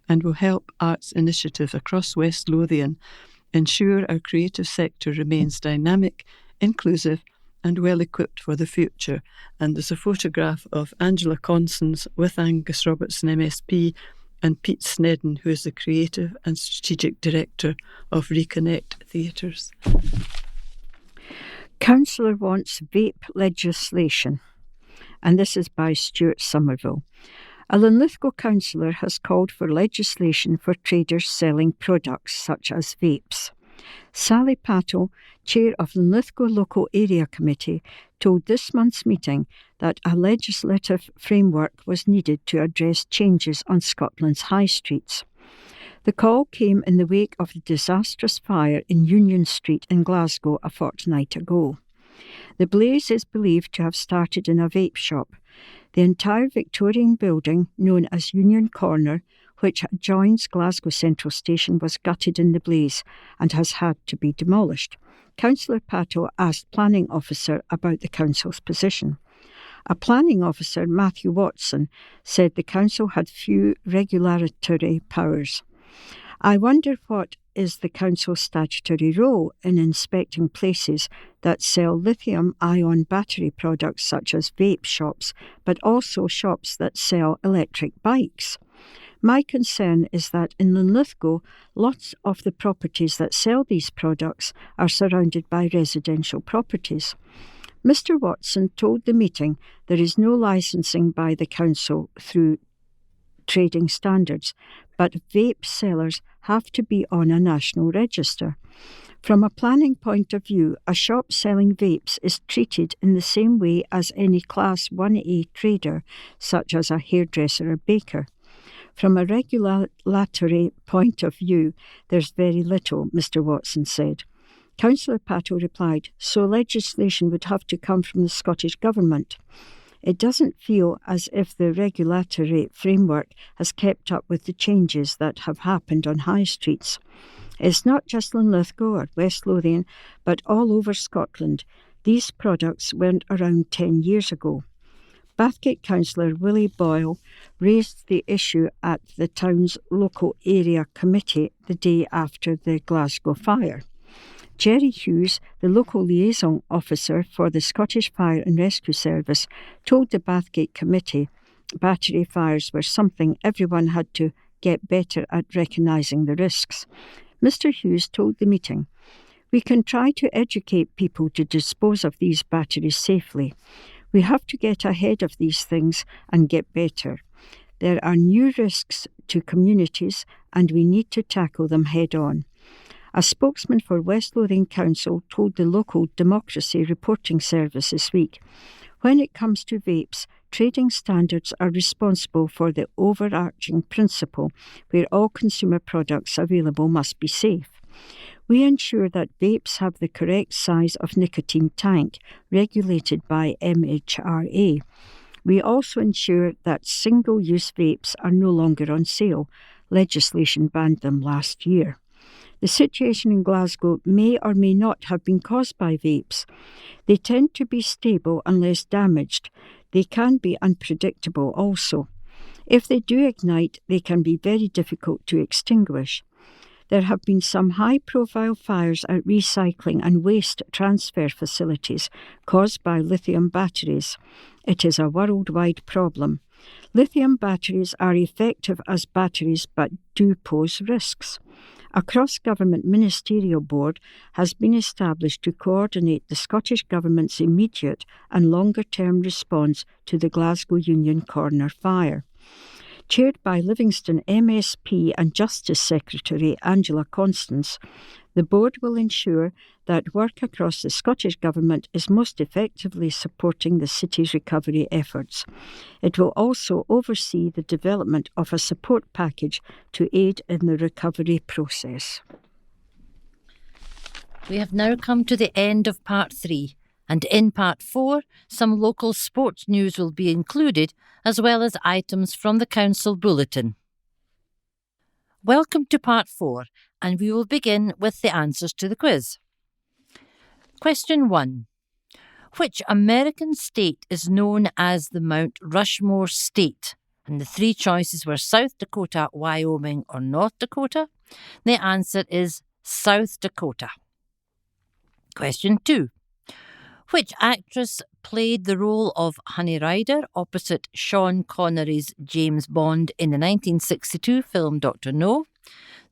and will help arts initiatives across West Lothian ensure our creative sector remains dynamic, inclusive and well equipped for the future. And there's a photograph of Angela Consons with Angus Robertson MSP and Pete Snedden, who is the Creative and Strategic Director of Reconnect Theatres. Councillor wants vape legislation, and this is by Stuart Somerville. A Linlithgow councillor has called for legislation for traders selling products such as vapes. Sally Pato, chair of the Linlithgow Local Area Committee, told this month's meeting that a legislative framework was needed to address changes on Scotland's high streets. The call came in the wake of the disastrous fire in Union Street in Glasgow a fortnight ago. The blaze is believed to have started in a vape shop. The entire Victorian building, known as Union Corner, which adjoins Glasgow Central Station, was gutted in the blaze and has had to be demolished. Councillor Pato asked Planning Officer about the council's position. A planning officer, Matthew Watson, said the council had few regulatory powers. "I wonder what is the council's statutory role in inspecting places that sell lithium-ion battery products such as vape shops, but also shops that sell electric bikes. My concern is that in Linlithgow, lots of the properties that sell these products are surrounded by residential properties." Mr Watson told the meeting there is no licensing by the council through trading standards, but vape sellers have to be on a national register. From a planning point of view, a shop selling vapes is treated in the same way as any Class 1A trader, such as a hairdresser or baker. From a regulatory point of view, there's very little, Mr Watson said. Councillor Pato replied, "So legislation would have to come from the Scottish Government. It doesn't feel as if the regulatory framework has kept up with the changes that have happened on high streets. It's not just Linlithgow or West Lothian, but all over Scotland. These products weren't around 10 years ago." Bathgate councillor Willie Boyle raised the issue at the town's local area committee the day after the Glasgow fire. Jerry Hughes, the local liaison officer for the Scottish Fire and Rescue Service, told the Bathgate Committee battery fires were something everyone had to get better at recognising the risks. Mr Hughes told the meeting, We can try to educate people to dispose of these batteries safely. We have to get ahead of these things and get better. There are new risks to communities and we need to tackle them head on. A spokesman for West Lothian Council told the local Democracy Reporting Service this week, "When it comes to vapes, trading standards are responsible for the overarching principle where all consumer products available must be safe. We ensure that vapes have the correct size of nicotine tank, regulated by MHRA. We also ensure that single-use vapes are no longer on sale. Legislation banned them last year." The situation in Glasgow may or may not have been caused by vapes. They tend to be stable unless damaged. They can be unpredictable also. If they do ignite, they can be very difficult to extinguish. There have been some high-profile fires at recycling and waste transfer facilities caused by lithium batteries. It is a worldwide problem. Lithium batteries are effective as batteries but do pose risks. A cross-government ministerial board has been established to coordinate the Scottish Government's immediate and longer-term response to the Glasgow Union Corner fire. Chaired by Livingston MSP and Justice Secretary Angela Constance, the board will ensure that work across the Scottish Government is most effectively supporting the city's recovery efforts. It will also oversee the development of a support package to aid in the recovery process. We have now come to the end of part 3, and in part 4, some local sports news will be included, as well as items from the Council Bulletin. Welcome to part 4, and we will begin with the answers to the quiz. Question 1. Which American state is known as the Mount Rushmore State? And the 3 choices were South Dakota, Wyoming, or North Dakota. The answer is South Dakota. Question 2. Which actress played the role of Honey Rider opposite Sean Connery's James Bond in the 1962 film Dr. No?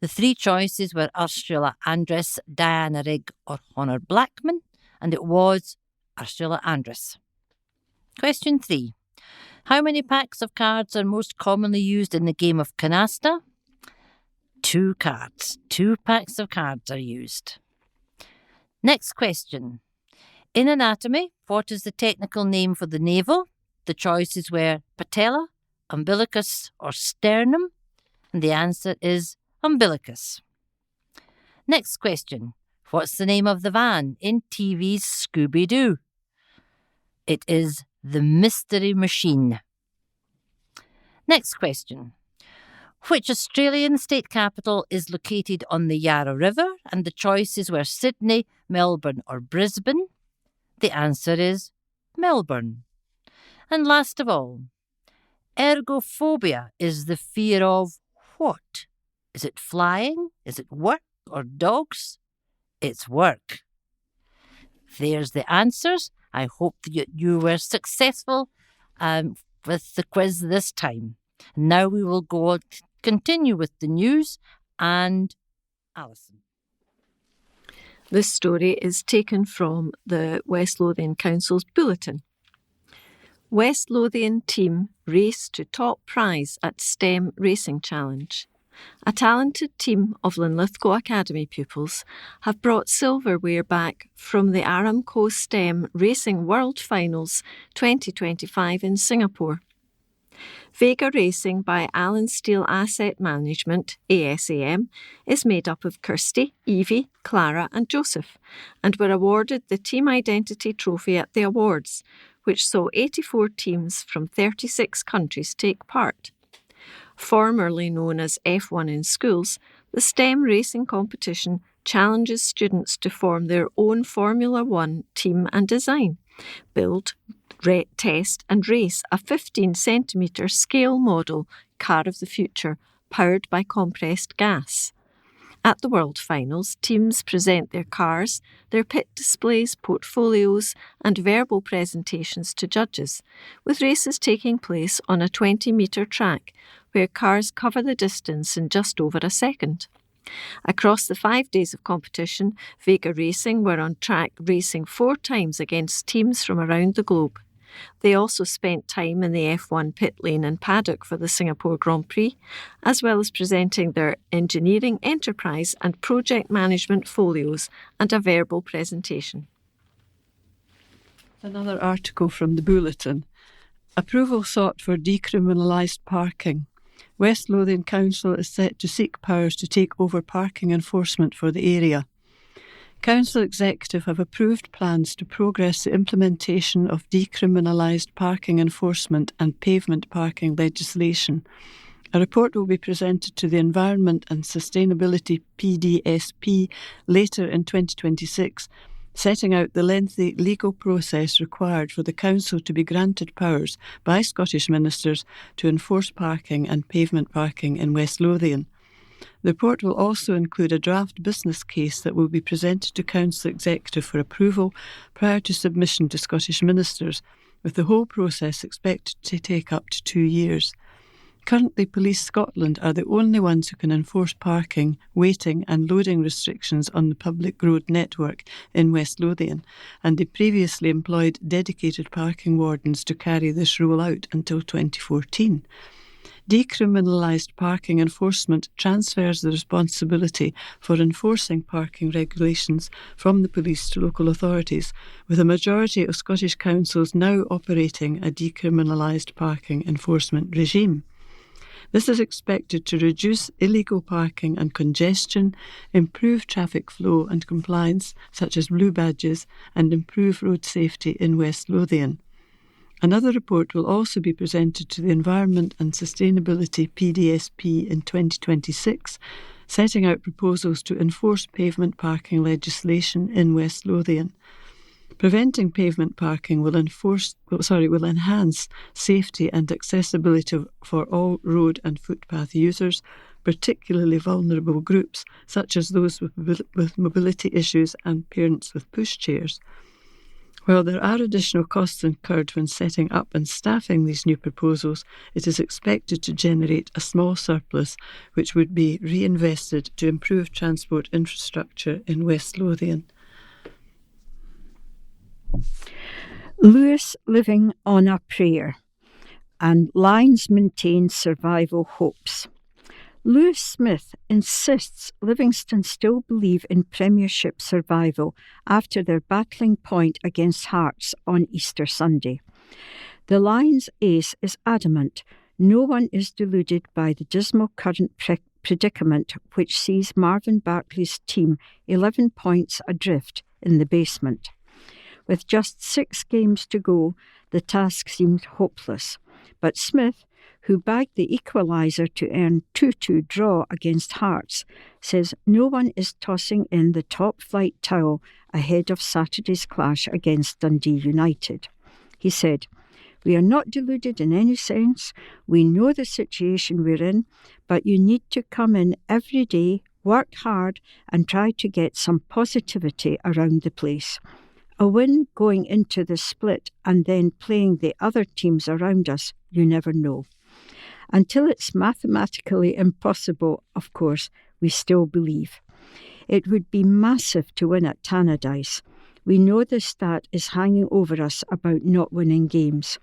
The 3 choices were Ursula Andress, Diana Rigg, or Honor Blackman, and it was Ursula Andress. Question 3. How many packs of cards are most commonly used in the game of canasta? 2 cards. 2 packs of cards are used. Next question. In anatomy, what is the technical name for the navel? The choices were patella, umbilicus, or sternum, and the answer is umbilicus. Next question. What's the name of the van in TV's Scooby-Doo? It is the Mystery Machine. Next question. Which Australian state capital is located on the Yarra River? And the choices were Sydney, Melbourne, or Brisbane. The answer is Melbourne. And last of all, ergophobia is the fear of what? Is it flying? Is it work or dogs? It's work. There's the answers. I hope that you were successful with the quiz this time. Now we will continue with the news and Alison. This story is taken from the West Lothian Council's Bulletin. West Lothian team race to top prize at STEM Racing Challenge. A talented team of Linlithgow Academy pupils have brought silverware back from the Aramco STEM Racing World Finals 2025 in Singapore. Vega Racing by Allen Steel Asset Management, ASAM, is made up of Kirsty, Evie, Clara and Joseph, and were awarded the Team Identity Trophy at the awards, which saw 84 teams from 36 countries take part. Formerly known as F1 in schools, the STEM racing competition challenges students to form their own Formula One team and design, build, test and race a 15cm scale model car of the future powered by compressed gas. At the World Finals, teams present their cars, their pit displays, portfolios and verbal presentations to judges, with races taking place on a 20-metre track where cars cover the distance in just over a second. Across the 5 days of competition, Vega Racing were on track racing 4 times against teams from around the globe. They also spent time in the F1 pit lane and paddock for the Singapore Grand Prix, as well as presenting their engineering, enterprise and project management folios and a verbal presentation. Another article from the Bulletin. Approval sought for decriminalised parking. West Lothian Council is set to seek powers to take over parking enforcement for the area. Council Executive have approved plans to progress the implementation of decriminalised parking enforcement and pavement parking legislation. A report will be presented to the Environment and Sustainability PDSP later in 2026, setting out the lengthy legal process required for the Council to be granted powers by Scottish ministers to enforce parking and pavement parking in West Lothian. The report will also include a draft business case that will be presented to Council Executive for approval prior to submission to Scottish ministers, with the whole process expected to take up to 2 years. Currently, Police Scotland are the only ones who can enforce parking, waiting and loading restrictions on the public road network in West Lothian, and they previously employed dedicated parking wardens to carry this role out until 2014. Decriminalised parking enforcement transfers the responsibility for enforcing parking regulations from the police to local authorities, with a majority of Scottish councils now operating a decriminalised parking enforcement regime. This is expected to reduce illegal parking and congestion, improve traffic flow and compliance, such as blue badges, and improve road safety in West Lothian. Another report will also be presented to the Environment and Sustainability PDSP in 2026, setting out proposals to enforce pavement parking legislation in West Lothian. Preventing pavement parking will enhance safety and accessibility for all road and footpath users, particularly vulnerable groups such as those with mobility issues and parents with pushchairs. While there are additional costs incurred when setting up and staffing these new proposals, it is expected to generate a small surplus which would be reinvested to improve transport infrastructure in West Lothian. Lewis living on a prayer, and Lions maintain survival hopes. Lewis Smith insists Livingston still believe in Premiership survival after their battling point against Hearts on Easter Sunday. The Lions ace is adamant no one is deluded by the dismal current predicament which sees Marvin Bartley's team 11 points adrift in the basement. With just 6 games to go, the task seemed hopeless. But Smith, who bagged the equaliser to earn 2-2 draw against Hearts, says no one is tossing in the top-flight towel ahead of Saturday's clash against Dundee United. He said, "We are not deluded in any sense. We know the situation we're in, but you need to come in every day, work hard and try to get some positivity around the place. A win going into the split and then playing the other teams around us, you never know. Until it's mathematically impossible, of course, we still believe. It would be massive to win at Tannadice. We know the stat is hanging over us about not winning games.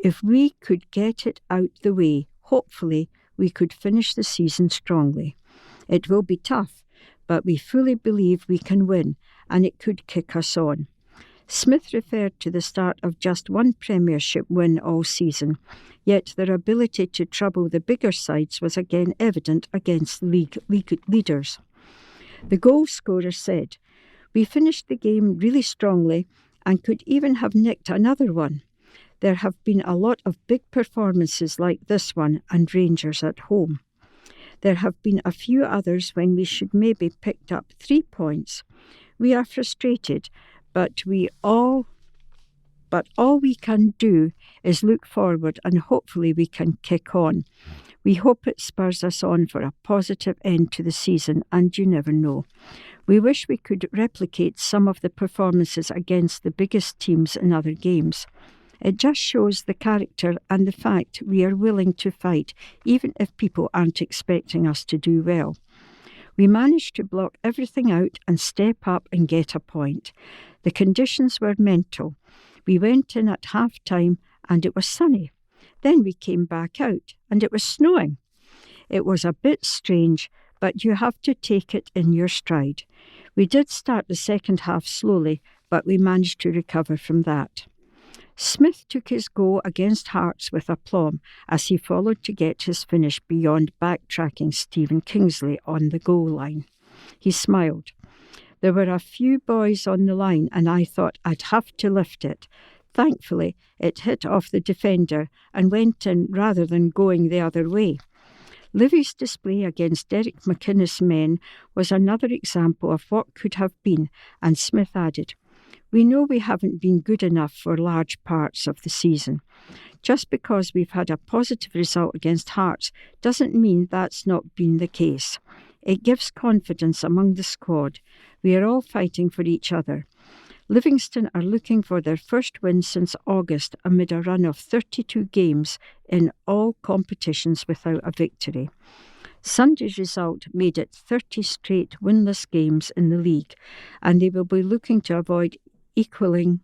If we could get it out the way, hopefully we could finish the season strongly. It will be tough, but we fully believe we can win and it could kick us on." Smith referred to the start of just one Premiership win all season, yet their ability to trouble the bigger sides was again evident against league leaders. The goal scorer said, "We finished the game really strongly and could even have nicked another one. There have been a lot of big performances like this one and Rangers at home. There have been a few others when we should maybe picked up 3 points. We are frustrated, but all we can do is look forward and hopefully we can kick on. We hope it spurs us on for a positive end to the season, and you never know. We wish we could replicate some of the performances against the biggest teams in other games. It just shows the character and the fact we are willing to fight, even if people aren't expecting us to do well. We managed to block everything out and step up and get a point. The conditions were mental. We went in at half-time and it was sunny. Then we came back out and it was snowing. It was a bit strange, but you have to take it in your stride. We did start the second half slowly, but we managed to recover from that. Smith took his go against Hearts with aplomb as he followed to get his finish beyond backtracking Stephen Kingsley on the goal line. He smiled. There were a few boys on the line and I thought I'd have to lift it. Thankfully, it hit off the defender and went in rather than going the other way. Livy's display against Derek McInnes' men was another example of what could have been, and Smith added, "We know we haven't been good enough for large parts of the season. Just because we've had a positive result against Hearts doesn't mean that's not been the case. It gives confidence among the squad. We are all fighting for each other." Livingston are looking for their first win since August amid a run of 32 games in all competitions without a victory. Sunday's result made it 30 straight winless games in the league, and they will be looking to avoid equalling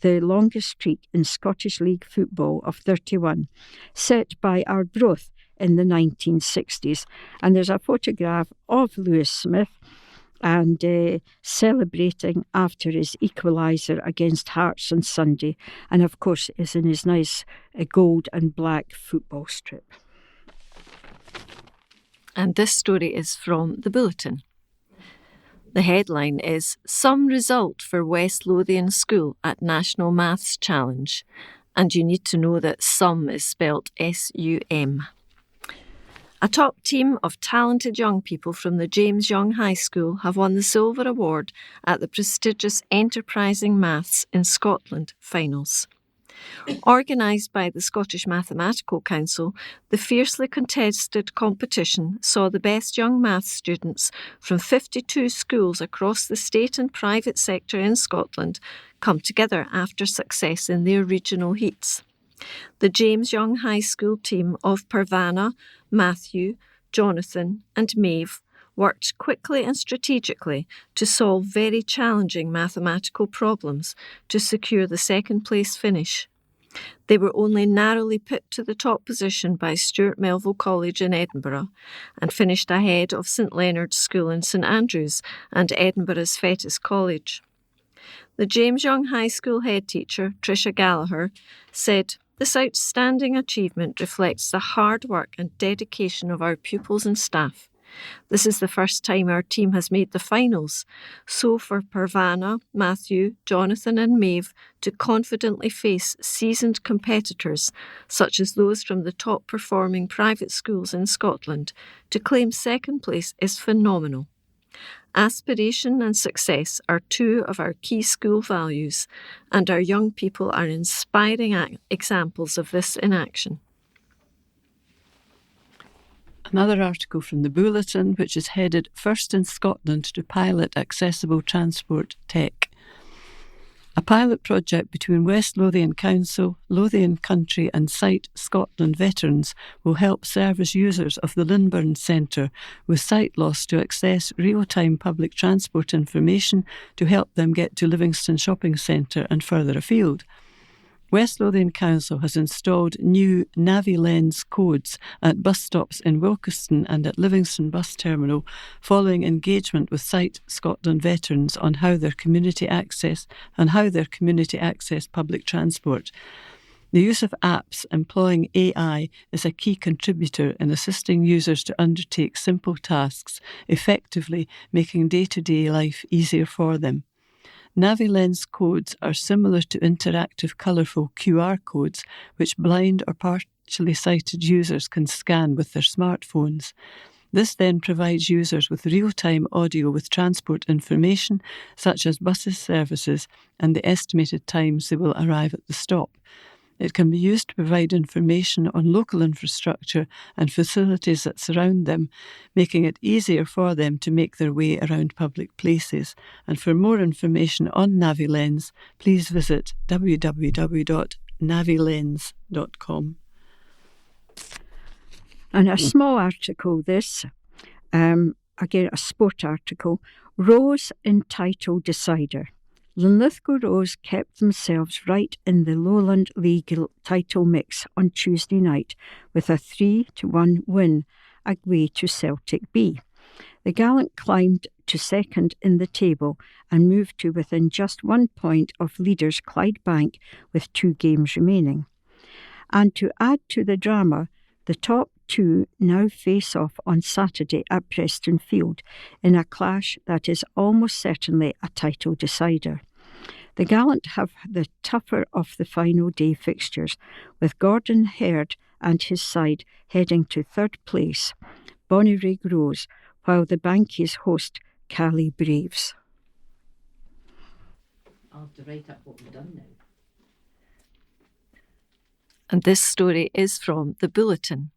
the longest streak in Scottish League football of 31, set by Arbroath in the 1960s. And there's a photograph of Lewis Smith and celebrating after his equaliser against Hearts on Sunday, and of course is in his nice gold and black football strip. And this story is from the Bulletin. The headline is "Some Result for West Lothian School at National Maths Challenge." And you need to know that "some" is spelt S-U-M. A top team of talented young people from the James Young High School have won the Silver Award at the prestigious Enterprising Maths in Scotland finals. Organised by the Scottish Mathematical Council, the fiercely contested competition saw the best young maths students from 52 schools across the state and private sector in Scotland come together after success in their regional heats. The James Young High School team of Parvana, Matthew, Jonathan and Maeve worked quickly and strategically to solve very challenging mathematical problems to secure the second place finish. They were only narrowly put to the top position by Stuart Melville College in Edinburgh and finished ahead of St Leonard's School in St Andrews and Edinburgh's Fettes College. The James Young High School head teacher, Tricia Gallagher, said, "This outstanding achievement reflects the hard work and dedication of our pupils and staff. This is the first time our team has made the finals, so for Parvana, Matthew, Jonathan and Maeve to confidently face seasoned competitors such as those from the top performing private schools in Scotland to claim second place is phenomenal. Aspiration and success are two of our key school values, and our young people are inspiring examples of this in action." Another article from the Bulletin, which is headed "First in Scotland to Pilot Accessible Transport Tech." A pilot project between West Lothian Council, Lothian Country and Sight Scotland veterans will help service users of the Linburn Centre with sight loss to access real-time public transport information to help them get to Livingston Shopping Centre and further afield. West Lothian Council has installed new NaviLens codes at bus stops in Wilkeston and at Livingston Bus Terminal following engagement with Sight Scotland veterans on how their community access public transport. The use of apps employing AI is a key contributor in assisting users to undertake simple tasks, effectively making day-to-day life easier for them. NaviLens codes are similar to interactive colourful QR codes which blind or partially sighted users can scan with their smartphones. This then provides users with real-time audio with transport information such as buses services and the estimated times they will arrive at the stop. It can be used to provide information on local infrastructure and facilities that surround them, making it easier for them to make their way around public places. And for more information on NaviLens, please visit www.navilens.com. And a small article, this. again a sport article, Rose in title decider. Linlithgow Rose kept themselves right in the Lowland League title mix on Tuesday night with a 3-1 win away to Celtic B. The Gallant climbed to second in the table and moved to within just 1 point of leaders Clydebank with 2 games remaining. And to add to the drama, the top 2 now face off on Saturday at Preston Field in a clash that is almost certainly a title decider. The Gallant have the tougher of the final day fixtures, with Gordon Herd and his side heading to third place, Bonnyrigg Rose, while the Bankies host Cally Braves. I'll have to write up what we've done now. And this story is from the Bulletin.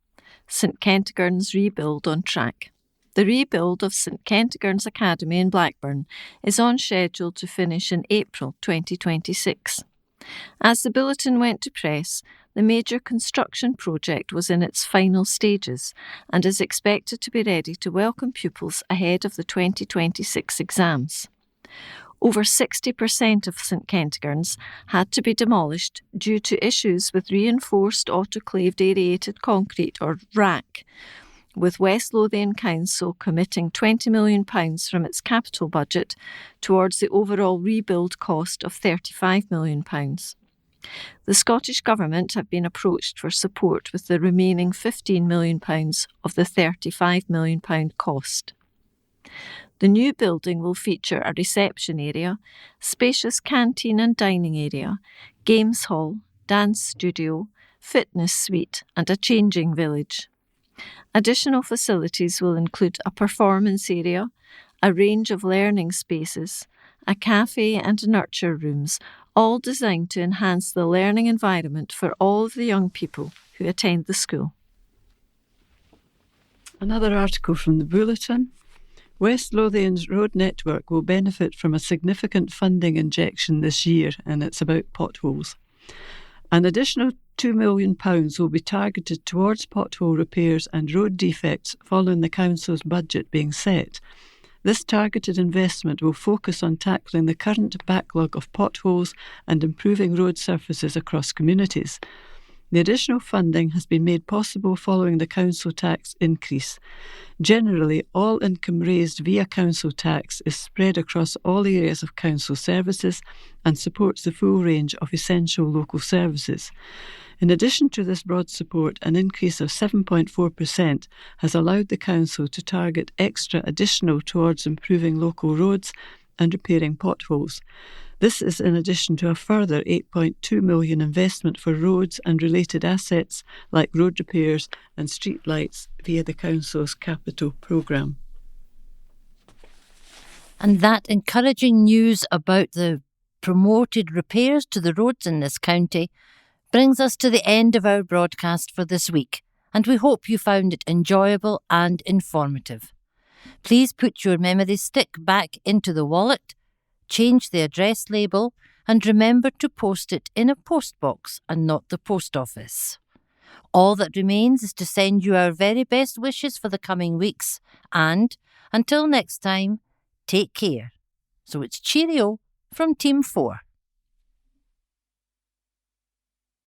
St Kentigern's rebuild on track. The rebuild of St Kentigern's Academy in Blackburn is on schedule to finish in April 2026. As the Bulletin went to press, the major construction project was in its final stages and is expected to be ready to welcome pupils ahead of the 2026 exams. Over 60% of St Kentigern's had to be demolished due to issues with reinforced autoclaved aerated concrete, or RAC, with West Lothian Council committing £20 million from its capital budget towards the overall rebuild cost of £35 million. The Scottish Government have been approached for support with the remaining £15 million of the £35 million cost. The new building will feature a reception area, spacious canteen and dining area, games hall, dance studio, fitness suite and a changing village. Additional facilities will include a performance area, a range of learning spaces, a cafe and nurture rooms, all designed to enhance the learning environment for all of the young people who attend the school. Another article from the Bulletin. West Lothian's road network will benefit from a significant funding injection this year, and it's about potholes. An additional £2 million will be targeted towards pothole repairs and road defects following the Council's budget being set. This targeted investment will focus on tackling the current backlog of potholes and improving road surfaces across communities. The additional funding has been made possible following the council tax increase. Generally, all income raised via council tax is spread across all areas of council services and supports the full range of essential local services. In addition to this broad support, an increase of 7.4% has allowed the council to target extra additional towards improving local roads and repairing potholes. This is in addition to a further £8.2 million investment for roads and related assets like road repairs and street lights via the Council's capital programme. And that encouraging news about the promoted repairs to the roads in this county brings us to the end of our broadcast for this week, and we hope you found it enjoyable and informative. Please put your memory stick back into the wallet, change the address label, and remember to post it in a postbox and not the post office. All that remains is to send you our very best wishes for the coming weeks, and until next time, take care. So it's cheerio from Team 4.